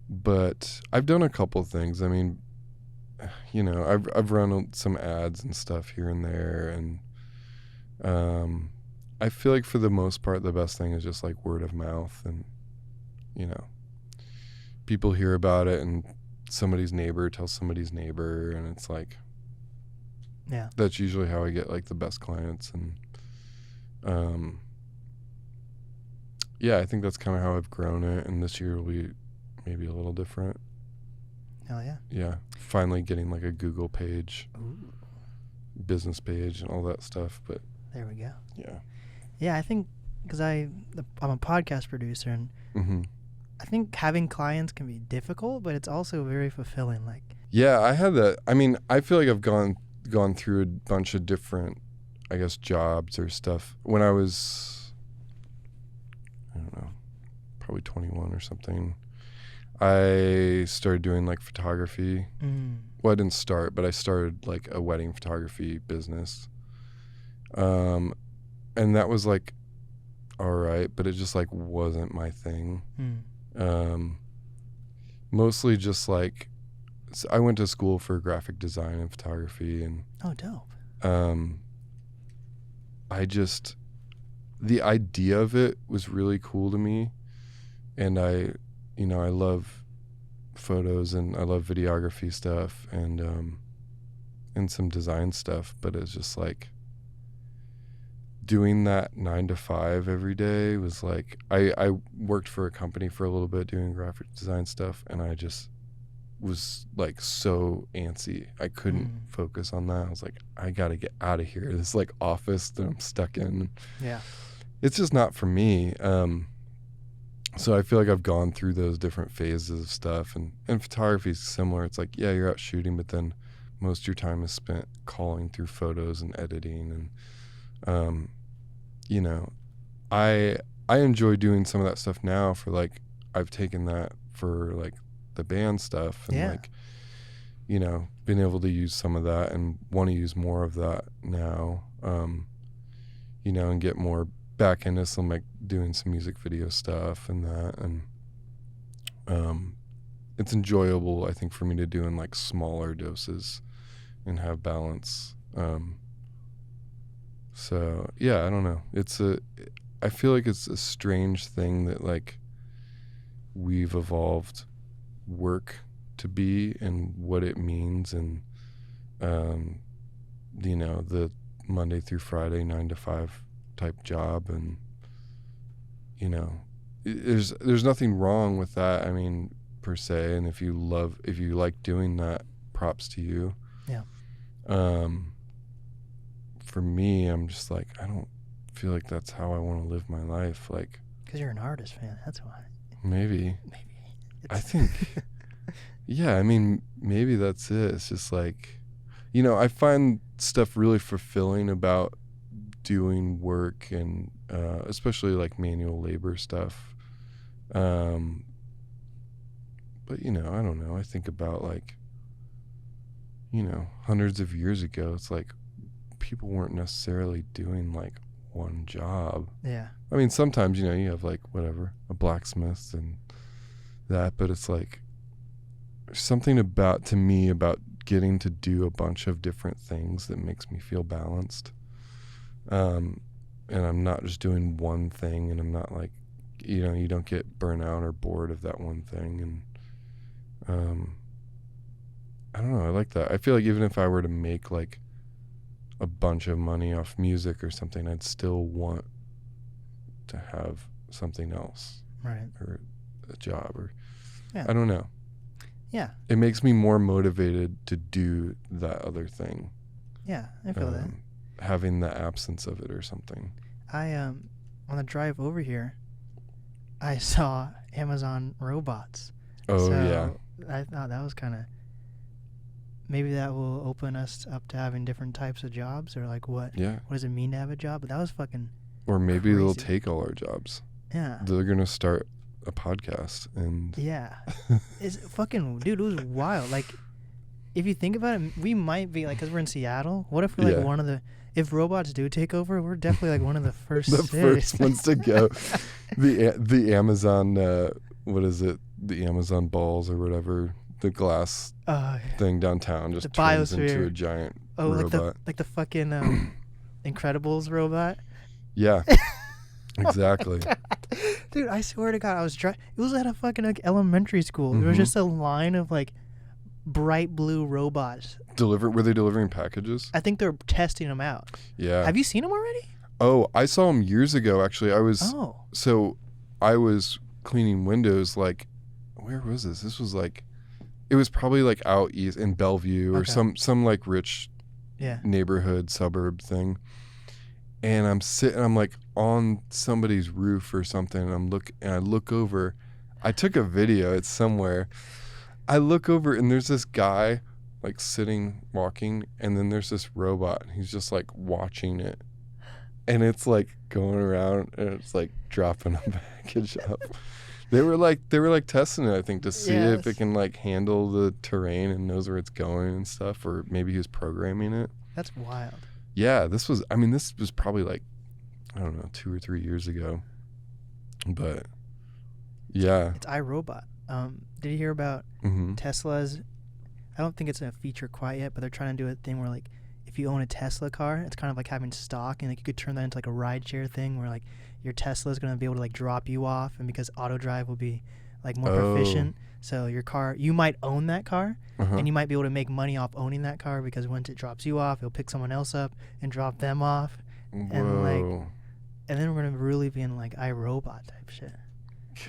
But I've done a couple things. I mean, I've run some ads and stuff here and there, and I feel like for the most part the best thing is just like word of mouth, and people hear about it and somebody's neighbor tells somebody's neighbor, and it's like, that's usually how I get like the best clients. And I think that's kind of how I've grown it, and this year will be maybe a little different. Hell yeah. Yeah, finally getting like a Google page, business page, and all that stuff. But there we go. Yeah, I think because I'm a podcast producer, and I think having clients can be difficult, but it's also very fulfilling. Like, yeah, I had that. I mean, I feel like I've gone through a bunch of different, I guess, jobs or stuff. When I was, I don't know, probably 21 or something, I started doing like photography. Well, I didn't start, but I started like a wedding photography business. And that was like all right, but it just like wasn't my thing. Mostly just like, I went to school for graphic design and photography, and dope. The idea of it was really cool to me, and I love photos, and I love videography stuff, and some design stuff, but it's just like doing that 9 to 5 every day was like, I worked for a company for a little bit doing graphic design stuff, and I just was like so antsy. I couldn't focus on that. I was like, I gotta get out of here. This like office that I'm stuck in. Yeah. It's just not for me. So I feel like I've gone through those different phases of stuff, and photography is similar. It's like, yeah, you're out shooting, but then most of your time is spent calling through photos and editing, and I enjoy doing some of that stuff now. For like, I've taken that for like the band stuff, and like, been able to use some of that and want to use more of that now, and get more back into some like doing some music video stuff and that, and it's enjoyable, I think, for me to do in like smaller doses and have balance. So yeah, I don't know. I feel like it's a strange thing that like we've evolved work to be, and what it means, and the Monday through Friday 9 to 5 type job, and there's nothing wrong with that, I mean, per se, and if you like doing that, props to you. Yeah. For me, I'm just like, I don't feel like that's how I want to live my life. Like, because you're an artist, man. That's why. Maybe. I think, yeah, I mean, maybe that's it. It's just like, you know, I find stuff really fulfilling about doing work and especially like manual labor stuff. But, you know, I don't know. I think about like, you know, hundreds of years ago, it's like people weren't necessarily doing like one job. Yeah. I mean, sometimes, you know, you have like whatever, a blacksmith and that, but it's like something about getting to do a bunch of different things that makes me feel balanced. And I'm not just doing one thing, and I'm not like, you know, you don't get burnout or bored of that one thing. And I don't know, I like that. I feel like even if I were to make like a bunch of money off music or something, I'd still want to have something else. Right. Or a job, or yeah. I don't know. Yeah. It makes me more motivated to do that other thing. Yeah, I feel that. Having the absence of it or something. I on the drive over here, I saw Amazon robots. Oh, so yeah. I thought that was kind of, maybe that will open us up to having different types of jobs, or like what does it mean to have a job? But that was fucking Or maybe crazy. They'll take all our jobs. Yeah. They're going to start a podcast and yeah. It's fucking, dude, it was wild. Like, if you think about it, we might be like, because we're in Seattle, what if we're like one of the, if robots do take over, we're definitely like one of the first first ones to go. The Amazon, what is it? The Amazon balls or whatever, the glass thing downtown just turns into a giant robot. like the fucking Incredibles robot. Yeah. Exactly. Dude, I swear to God, I was it was at a fucking like elementary school. Mm-hmm. There was just a line of like bright blue robots. Were they delivering packages? I think they're testing them out. Yeah. Have you seen them already? Oh, I saw them years ago. Actually, I was cleaning windows. Like, where was this? This was like, it was probably like out east in Bellevue or some like rich neighborhood suburb thing. And I'm like on somebody's roof or something, and I look over. I took a video, it's somewhere. I look over and there's this guy like sitting, walking, and then there's this robot. He's just like watching it. And it's like going around and it's like dropping a package up. They were like testing it, I think, to see if it can like handle the terrain and knows where it's going and stuff, or maybe he was programming it. That's wild. Yeah, this was probably like, I don't know, 2 or 3 years ago. But yeah. It's iRobot. Did you hear about Tesla's? I don't think it's a feature quite yet, but they're trying to do a thing where like if you own a Tesla car, it's kind of like having stock, and like you could turn that into like a rideshare thing where like your Tesla is going to be able to like drop you off, and because auto drive will be like more proficient, so your car, you might own that car, and you might be able to make money off owning that car, because once it drops you off, it'll pick someone else up and drop them off. And like, and then we're going to really be in like iRobot type shit. God.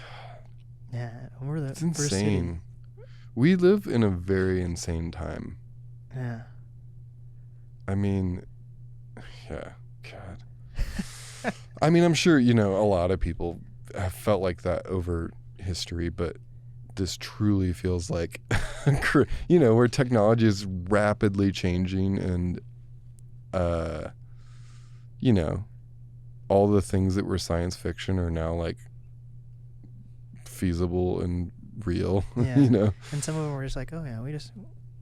Yeah, we're the it's first insane. city. We live in a very insane time. Yeah. I mean, yeah, God. I mean, I'm sure, you know, a lot of people have felt like that over history, but this truly feels like, you know, where technology is rapidly changing, and, you know, all the things that were science fiction are now like feasible and real, you know? And some of them were just like, oh yeah,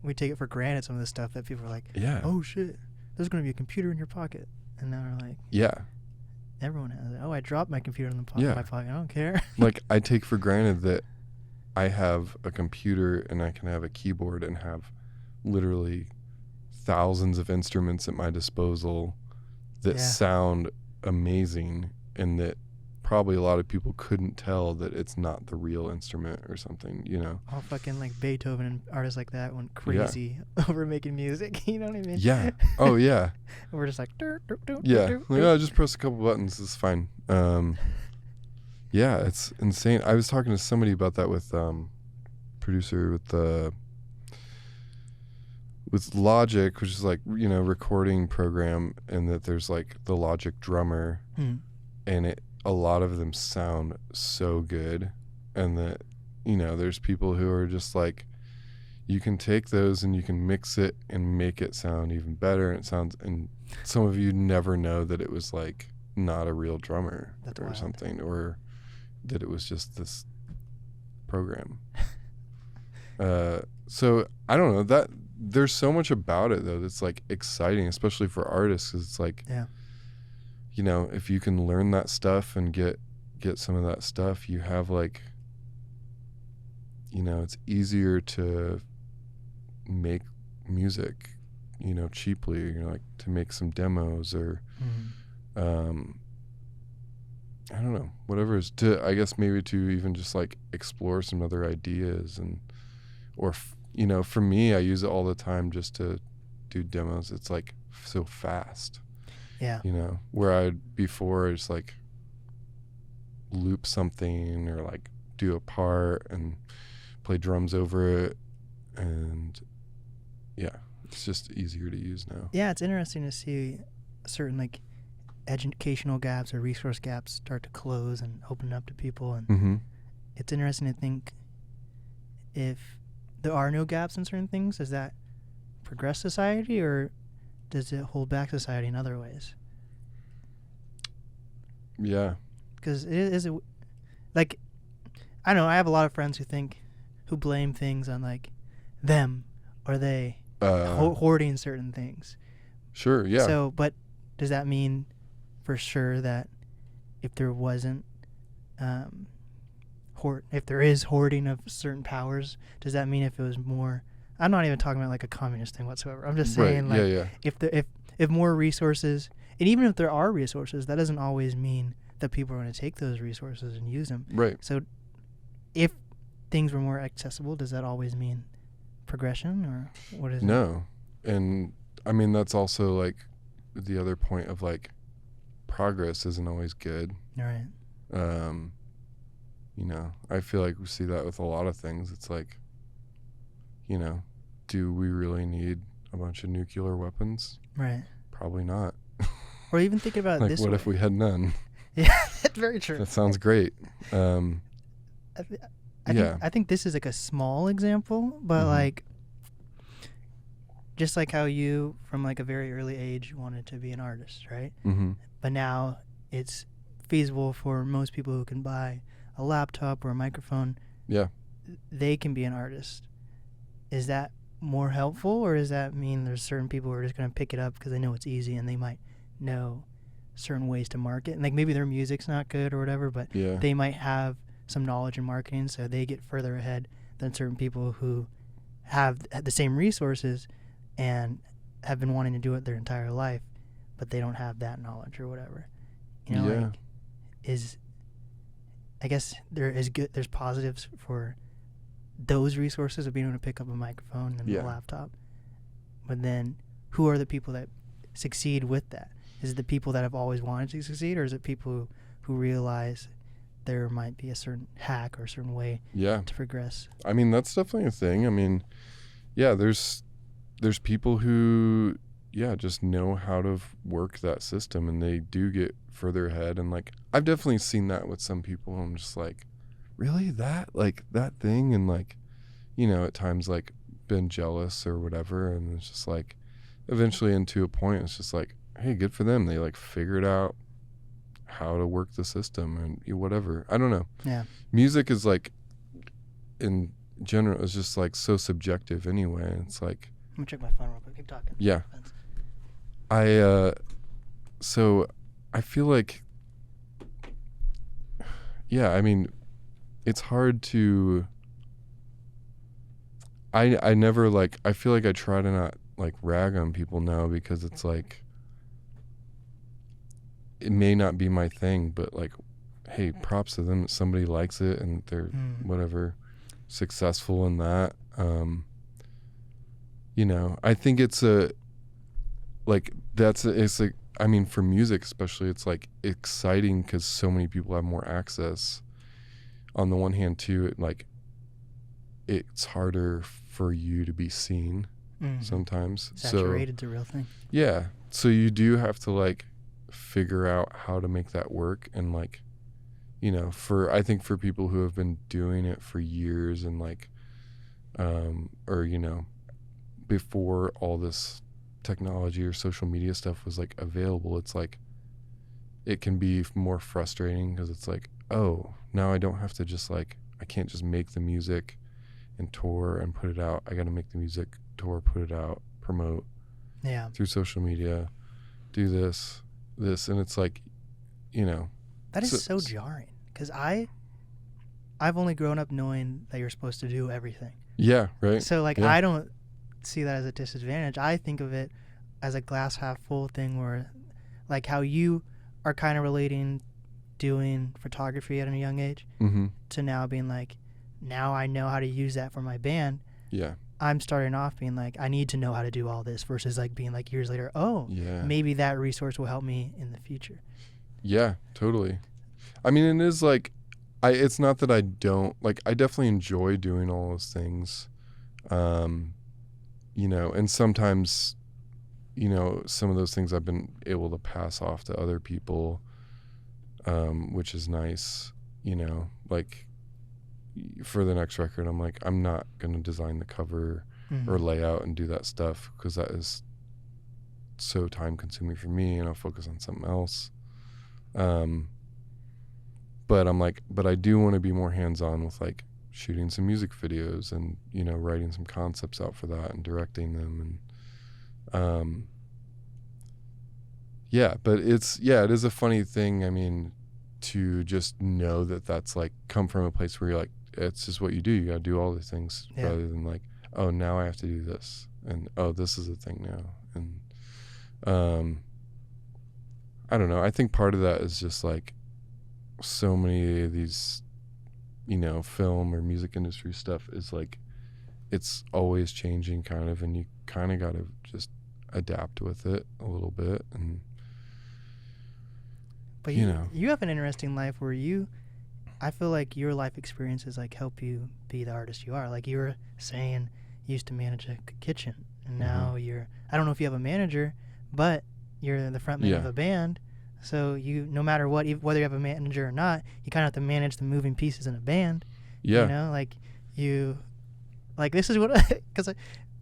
we take it for granted, some of the stuff that people are like, oh shit, there's going to be a computer in your pocket. And now we're like, everyone has it. Oh, I dropped my computer in my pocket. I don't care. Like, I take for granted that I have a computer and I can have a keyboard and have literally thousands of instruments at my disposal that sound amazing, and that probably a lot of people couldn't tell that it's not the real instrument or something, you know? All fucking like Beethoven and artists like that went crazy over making music. You know what I mean? Yeah. Oh, yeah. We're just like, just press a couple buttons. It's fine. Yeah, it's insane. I was talking to somebody about that with producer with with Logic, which is like, recording program, and that there's like the Logic drummer, and a lot of them sound so good, and that, there's people who are just like, you can take those and you can mix it and make it sound even better, and some of you never know that it was like not a real drummer. That's or wild. Something, or that it was just this program. So I don't know, that there's so much about it though that's like exciting, especially for artists, 'cause it's like, if you can learn that stuff and get some of that stuff, you have like, it's easier to make music, cheaply, like to make some demos or I don't know, whatever is to, I guess maybe to even just like explore some other ideas, for me, I use it all the time just to do demos. It's like so fast. Yeah. Where I'd before just like loop something or like do a part and play drums over it, and it's just easier to use now. Yeah, it's interesting to see certain like educational gaps or resource gaps start to close and open up to people, and it's interesting to think if there are no gaps in certain things, does that progress society or does it hold back society in other ways? Yeah. Because it is like, I don't know, I have a lot of friends who blame things on like them or they hoarding certain things. Sure, yeah. So, but does that mean for sure that if there wasn't if there is hoarding of certain powers, does that mean if it was more, I'm not even talking about like a communist thing whatsoever. I'm just saying if more resources, and even if there are resources, that doesn't always mean that people are going to take those resources and use them. Right. So if things were more accessible, does that always mean progression, or what is it? No. And I mean, that's also like the other point of like progress isn't always good. All right. I feel like we see that with a lot of things. It's like, do we really need a bunch of nuclear weapons? Right. Probably not. Or even think about like, this what way. if we had none? Yeah, that's very true. That sounds great. I think this is like a small example, but like, just like how you, from like a very early age, wanted to be an artist, right? But now it's feasible for most people who can buy a laptop or a microphone. Yeah. They can be an artist. Is that more helpful, or does that mean there's certain people who are just going to pick it up because they know it's easy and they might know certain ways to market? And like maybe their music's not good or whatever, but they might have some knowledge in marketing, so they get further ahead than certain people who have the same resources and have been wanting to do it their entire life, but they don't have that knowledge or whatever. Like, I guess there's positives for those resources of being able to pick up a microphone and a laptop. But then who are the people that succeed with that? Is it the people that have always wanted to succeed, or is it people who realize there might be a certain hack or a certain way to progress? I mean, that's definitely a thing. I mean, there's people who just know how to work that system, and they do get further ahead. And like, I've definitely seen that with some people. I'm just like, really, that thing? And like, at times like been jealous or whatever. And it's just like, eventually into a point, it's just like, hey, good for them. They like figured out how to work the system and whatever. I don't know. Yeah. Music is like, in general, is just like so subjective anyway. It's like, I'm gonna check my phone real quick. Keep talking. Yeah. So I feel like, I mean, it's hard to, I never like, I feel like I try to not like rag on people now, because it's like, it may not be my thing, but like, hey, props to them. Somebody likes it and they're whatever, successful in that. I think it's I mean, for music especially, it's like exciting because so many people have more access. On the one hand too, it's harder for you to be seen sometimes. Saturated's a real thing. Yeah. So you do have to like figure out how to make that work, and like, you know, I think for people who have been doing it for years and like, or, you know, before all this technology or social media stuff was like available, it's like, it can be more frustrating because it's like, oh, now I don't have to just like, I can't just make the music and tour and put it out. I got to make the music, tour, put it out, promote through social media, do this, and it's like, you know. That is so jarring because I've only grown up knowing that you're supposed to do everything. Yeah, right. So like, I don't see that as a disadvantage. I think of it as a glass half full thing, where like how you are kind of relating doing photography at a young age to now being like, now I know how to use that for my band. Yeah. I'm starting off being like, I need to know how to do all this, versus like being like years later, maybe that resource will help me in the future. Yeah, totally. I mean, it is like, it's not that I don't, like, I definitely enjoy doing all those things. You know, and sometimes, you know, some of those things I've been able to pass off to other people, which is nice, you know, like for the next record, I'm like, I'm not going to design the cover or layout and do that stuff because that is so time consuming for me, and I'll focus on something else. But I'm like, but I do want to be more hands-on with like shooting some music videos and, you know, writing some concepts out for that and directing them. And, but it is a funny thing. I mean, to just know that that's like come from a place where you're like, it's just what you do. You got to do all these things rather than like, oh, now I have to do this. And, oh, this is a thing now. And, I don't know. I think part of that is just like so many of these, you know, film or music industry stuff is like, it's always changing kind of, and you kind of got to just adapt with it a little bit. And, but you know, you have an interesting life where I feel like your life experiences like help you be the artist you are. Like you were saying, you used to manage a kitchen, and now I don't know if you have a manager, but you're the frontman of a band. So you, no matter what, whether you have a manager or not, you kind of have to manage the moving pieces in a band. Yeah. You know, like this is what, because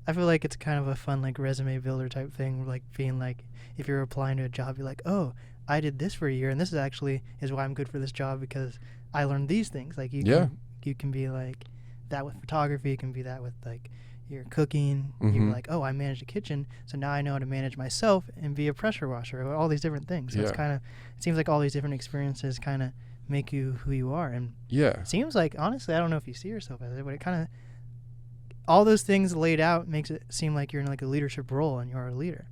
I feel like it's kind of a fun like resume builder type thing, like being like, if you're applying to a job, you're like, oh, I did this for a year, and this is why I'm good for this job, because I learned these things. Like you can be like that with photography. You can be that with like your cooking. You're like, oh, I manage a kitchen, so now I know how to manage myself and be a pressure washer, or all these different things. So it's kind of, it seems like all these different experiences kind of make you who you are. And it seems like, honestly, I don't know if you see yourself as it, but it kind of, all those things laid out makes it seem like you're in like a leadership role and you're a leader.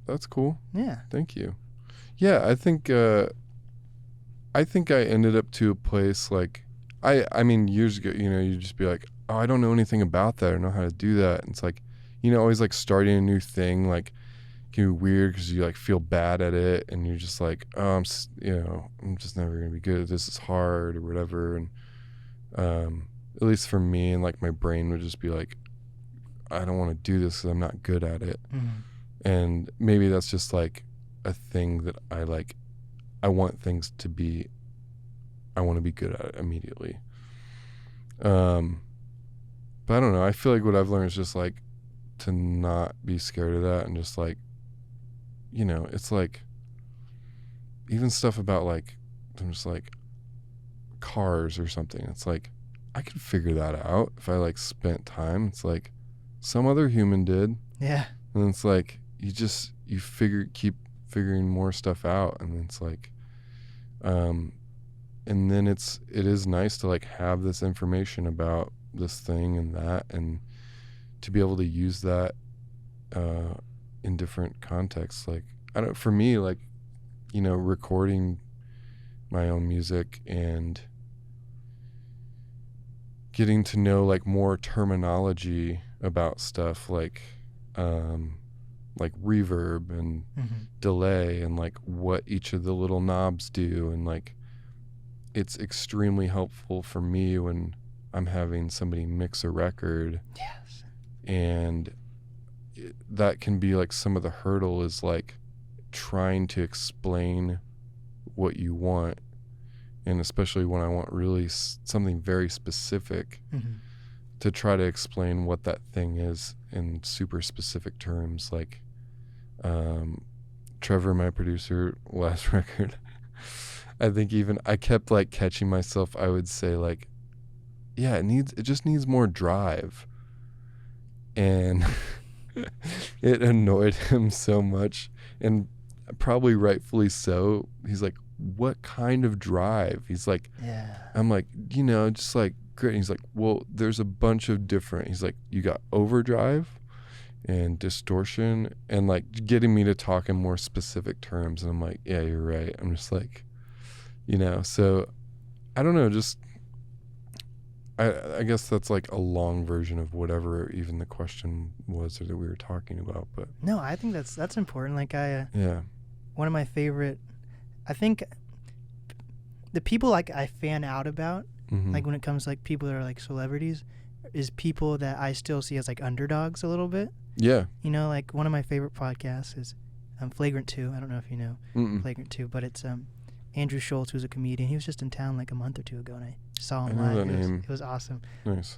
That's cool. Yeah. Thank you. Yeah, I think I ended up to a place like, I mean, years ago, you know, you'd just be like, oh, I don't know anything about that or know how to do that. And it's like, you know, always like starting a new thing, like can be weird because you like feel bad at it, and you're just like, oh, I'm just never going to be good at this. It's hard or whatever. And at least for me, and like my brain would just be like, I don't want to do this because I'm not good at it. And maybe that's just like a thing that I like. I want things to be, I want to be good at it immediately. But I don't know. I feel like what I've learned is just like to not be scared of that, and just like, you know, it's like even stuff about like, I'm just like cars or something. It's like, I could figure that out if I like spent time. It's like some other human did. Yeah. And it's like, keep figuring more stuff out. And it's like, and then it is nice to like have this information about this thing and that, and to be able to use that in different contexts. Like, for me, like, you know, recording my own music and getting to know like more terminology about stuff like reverb and delay, and like what each of the little knobs do, and like it's extremely helpful for me when I'm having somebody mix a record and that can be like some of the hurdle is like trying to explain what you want, and especially when I want really something very specific, to try to explain what that thing is in super specific terms. Like Trevor, my producer, last record, I think even I kept like catching myself. I would say like, yeah, it just needs more drive, and it annoyed him so much, and probably rightfully so. He's like, what kind of drive? He's like, yeah. I'm like, just like great. He's like, well, there's a bunch of different. He's like, you got overdrive and distortion, and like getting me to talk in more specific terms. And I'm like, yeah, you're right. I'm just like, so I don't know, just I guess that's like a long version of whatever even the question was that we were talking about. But no, I think that's important. Like yeah, one of my favorite, I think the people like I fan out about, like when it comes to like people that are like celebrities, is people that I still see as like underdogs a little bit. Yeah. Like one of my favorite podcasts is Flagrant 2. I don't know if you know Flagrant 2, but it's Andrew Schultz, who's a comedian. He was just in town like a month or two ago, and I saw him live. It was awesome. Nice.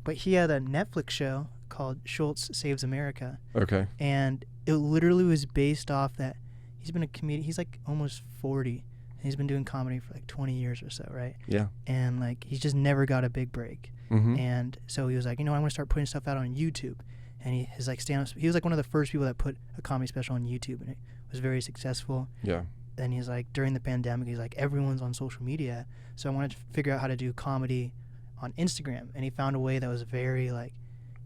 But he had a Netflix show called Schultz Saves America. Okay. And it literally was based off that he's been a comedian. He's like almost 40. And he's been doing comedy for like 20 years or so, right? Yeah. And like he's just never got a big break. And so he was like, I'm going to start putting stuff out on YouTube. And he was like one of the first people that put a comedy special on YouTube, and it was very successful. Yeah. Then he's like, during the pandemic, he's like, everyone's on social media, so I wanted to figure out how to do comedy on Instagram. And he found a way that was very like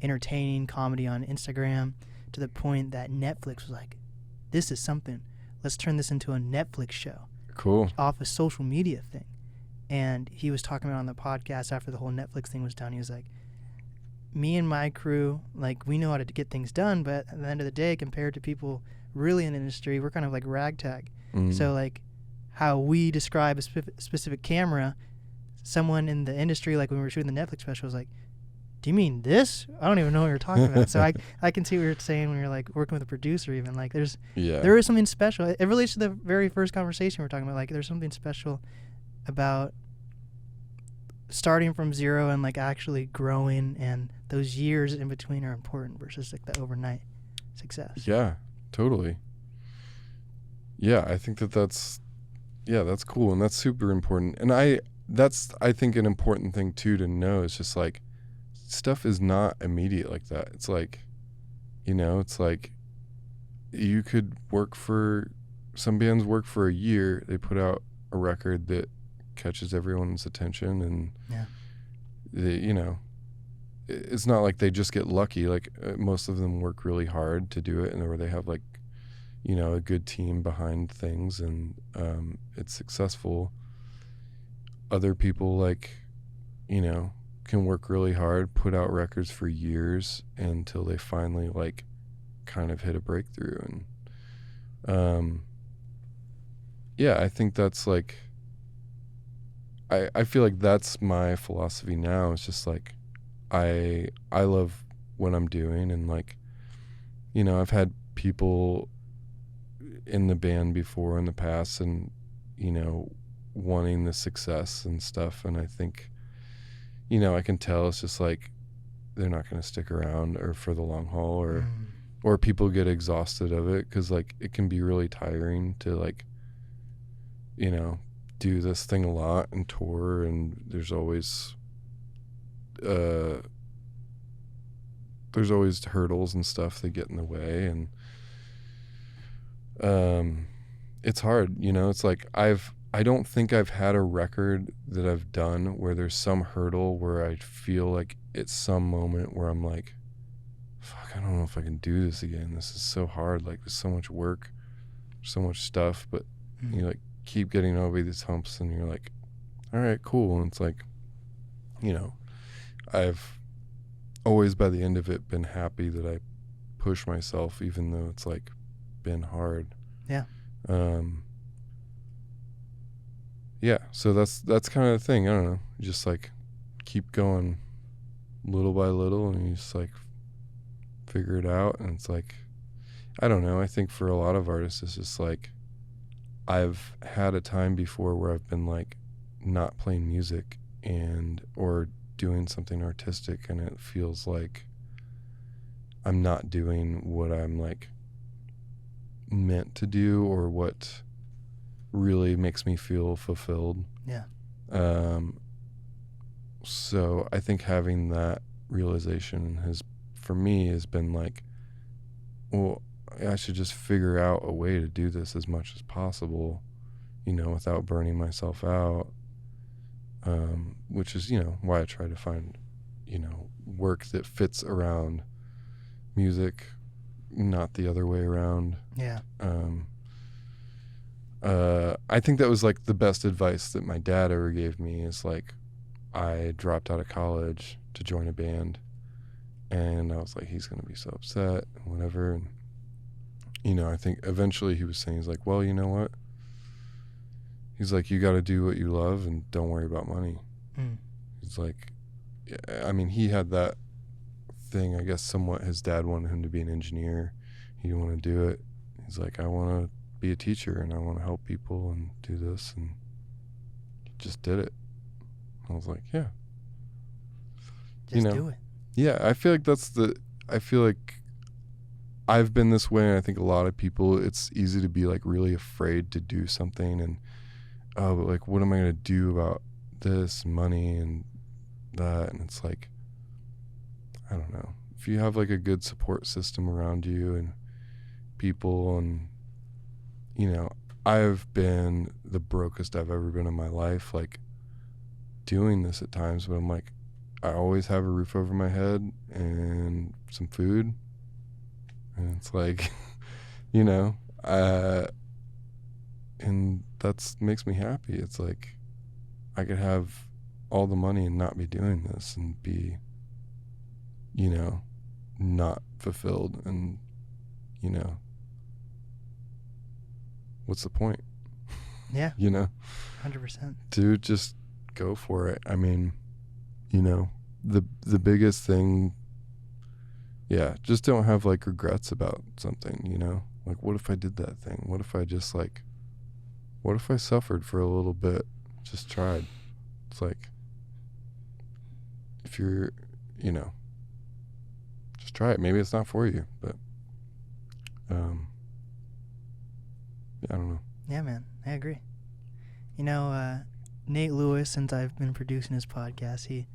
entertaining comedy on Instagram, to the point that Netflix was like, this is something, let's turn this into a Netflix show. Cool. Off a social media thing. And he was talking about on the podcast after the whole Netflix thing was done, he was like, me and my crew, like, we know how to get things done, but at the end of the day, compared to people really in the industry, we're kind of like ragtag. So like how we describe a specific camera, someone in the industry, like when we were shooting the Netflix special, was like, do you mean this? I don't even know what you're talking about. So I can see what you're saying when you're like working with a producer, even like there is something special. It relates to the very first conversation we were talking about. Like there's something special about starting from zero and like actually growing, and those years in between are important versus like the overnight success. Yeah, totally. Yeah, I think that's cool, and that's super important. And that's I think an important thing too to know. Is just like stuff is not immediate like that. It's like, it's like you could some bands work for a year, they put out a record that catches everyone's attention, and it's not like they just get lucky. Like most of them work really hard to do it, and where they have like a good team behind things, and it's successful. Other people like can work really hard, put out records for years until they finally like kind of hit a breakthrough. And I think that's like I feel like that's my philosophy now. It's just like I love what I'm doing, and like I've had people in the band before in the past, and wanting the success and stuff, and I think I can tell it's just like they're not going to stick around or for the long haul, or people get exhausted of it, because like it can be really tiring to like do this thing a lot and tour, and there's always hurdles and stuff that get in the way, and it's hard. It's like I don't think I've had a record that I've done where there's some hurdle where I feel like it's some moment where I'm like, fuck, I don't know if I can do this again. This is so hard. Like there's so much work, so much stuff, but you like keep getting over these humps, and you're like, all right, cool. And it's like, I've always by the end of it been happy that I push myself, even though it's like been hard. Yeah. So that's kind of the thing. I don't know. You just like keep going little by little, and you just like figure it out. And it's like, I don't know. I think for a lot of artists, it's just like, I've had a time before where I've been like not playing music or doing something artistic, and it feels like I'm not doing what I'm like meant to do or what really makes me feel fulfilled. Yeah. So I think having that realization for me has been like, well, I should just figure out a way to do this as much as possible, without burning myself out. Which is, why I try to find, work that fits around music, not the other way around. Yeah. I think that was like the best advice that my dad ever gave me is like, I dropped out of college to join a band, and I was like, he's going to be so upset and whatever. And, I think eventually he was saying, he's like, well, you know what? He's like, you got to do what you love and don't worry about money. He's like, I mean, he had that thing, I guess somewhat his dad wanted him to be an engineer. He didn't want to do it. He's like, I want to be a teacher and I want to help people and do this, and he just did it. I was like, yeah. Just do it. Yeah, I feel like I've been this way, and I think a lot of people, it's easy to be like really afraid to do something, and but like, what am I going to do about this money and that? And it's like, I don't know. If you have like a good support system around you and people, and I've been the brokest I've ever been in my life, like doing this at times, but I'm like, I always have a roof over my head and some food, and it's like, and that makes me happy. It's like, I could have all the money and not be doing this and be, not fulfilled, and, what's the point? Yeah. 100%. Dude, just go for it. I mean, the biggest thing, just don't have like regrets about something, like, what if I did that thing? What if I suffered for a little bit, just tried? It's like, if you're, just try it. Maybe it's not for you, but I don't know. Yeah, man, I agree. Nate Lewis, since I've been producing his podcast, he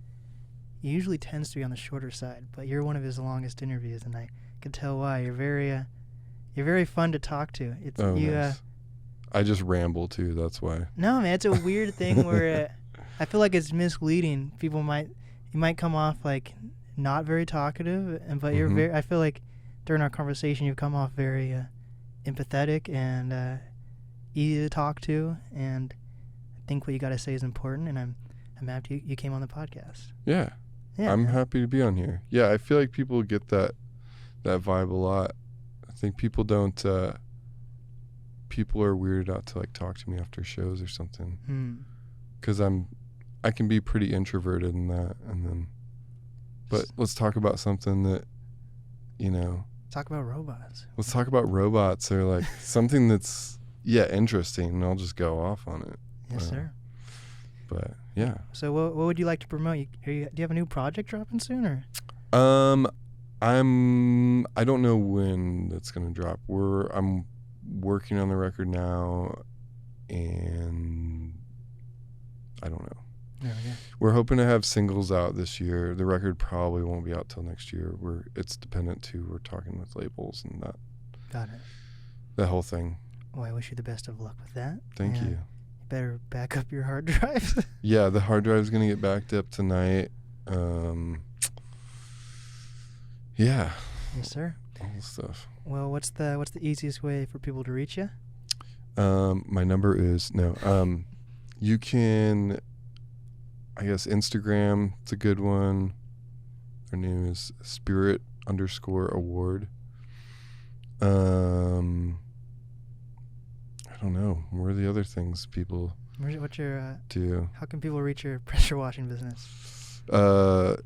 usually tends to be on the shorter side, but you're one of his longest interviews, and I could tell why. You're very fun to talk to. Nice. I just ramble too, that's why. No, man, it's a weird thing where I feel like it's misleading. You might come off like not very talkative, but you're I feel like during our conversation you've come off very empathetic and easy to talk to, and I think what you got to say is important, and I'm happy you came on the podcast. Yeah, I'm happy to be on here. Yeah, I feel like people get that vibe a lot. I think people don't. People are weirded out to like talk to me after shows or something, because I can be pretty introverted in that, and then, but let's talk about something that, Talk about robots. Let's talk about robots, or like something that's interesting, and I'll just go off on it. Yes, sir. But yeah. So what would you like to promote? Do you have a new project dropping soon, or? I don't know when that's gonna drop. I'm working on the record now, and I don't know. There we go. We're hoping to have singles out this year. The record probably won't be out till next year. It's dependent too. We're talking with labels and that. Got it. That whole thing. Well, I wish you the best of luck with that. Thank you. You better back up your hard drive. Yeah, the hard drive's gonna get backed up tonight. Yeah. Yes, sir. All the stuff. Well, what's the easiest way for people to reach you? My number is you can, I Instagram, it's a good one. Their name is Spirit_Award. I don't know. What are the other things people What's your do? How can people reach your pressure washing business? I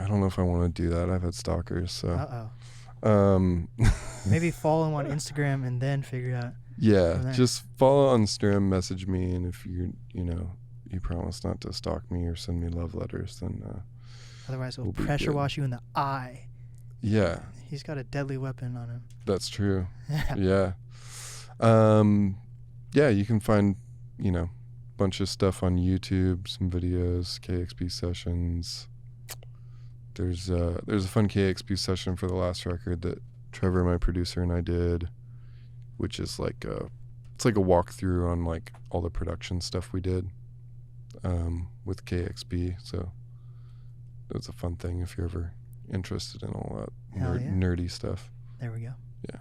don't know if I want to do that. I've had stalkers, so. Maybe follow him on Instagram and then figure out. Yeah, just follow on Instagram, message me, and if you promise not to stalk me or send me love letters, then otherwise we'll pressure wash you in the eye. Yeah. He's got a deadly weapon on him. That's true. Yeah. Yeah, you can find, a bunch of stuff on YouTube, some videos, KXP sessions. There's a fun KXP session for the last record that Trevor, my producer, and I did, which is like it's like a walkthrough on like all the production stuff we did with KXP. So it was a fun thing if you're ever interested in all that nerdy stuff. There we go. Yeah.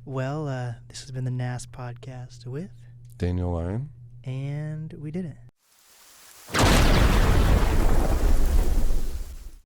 Well, this has been the NAST podcast with Daniel Lyon. And we did it.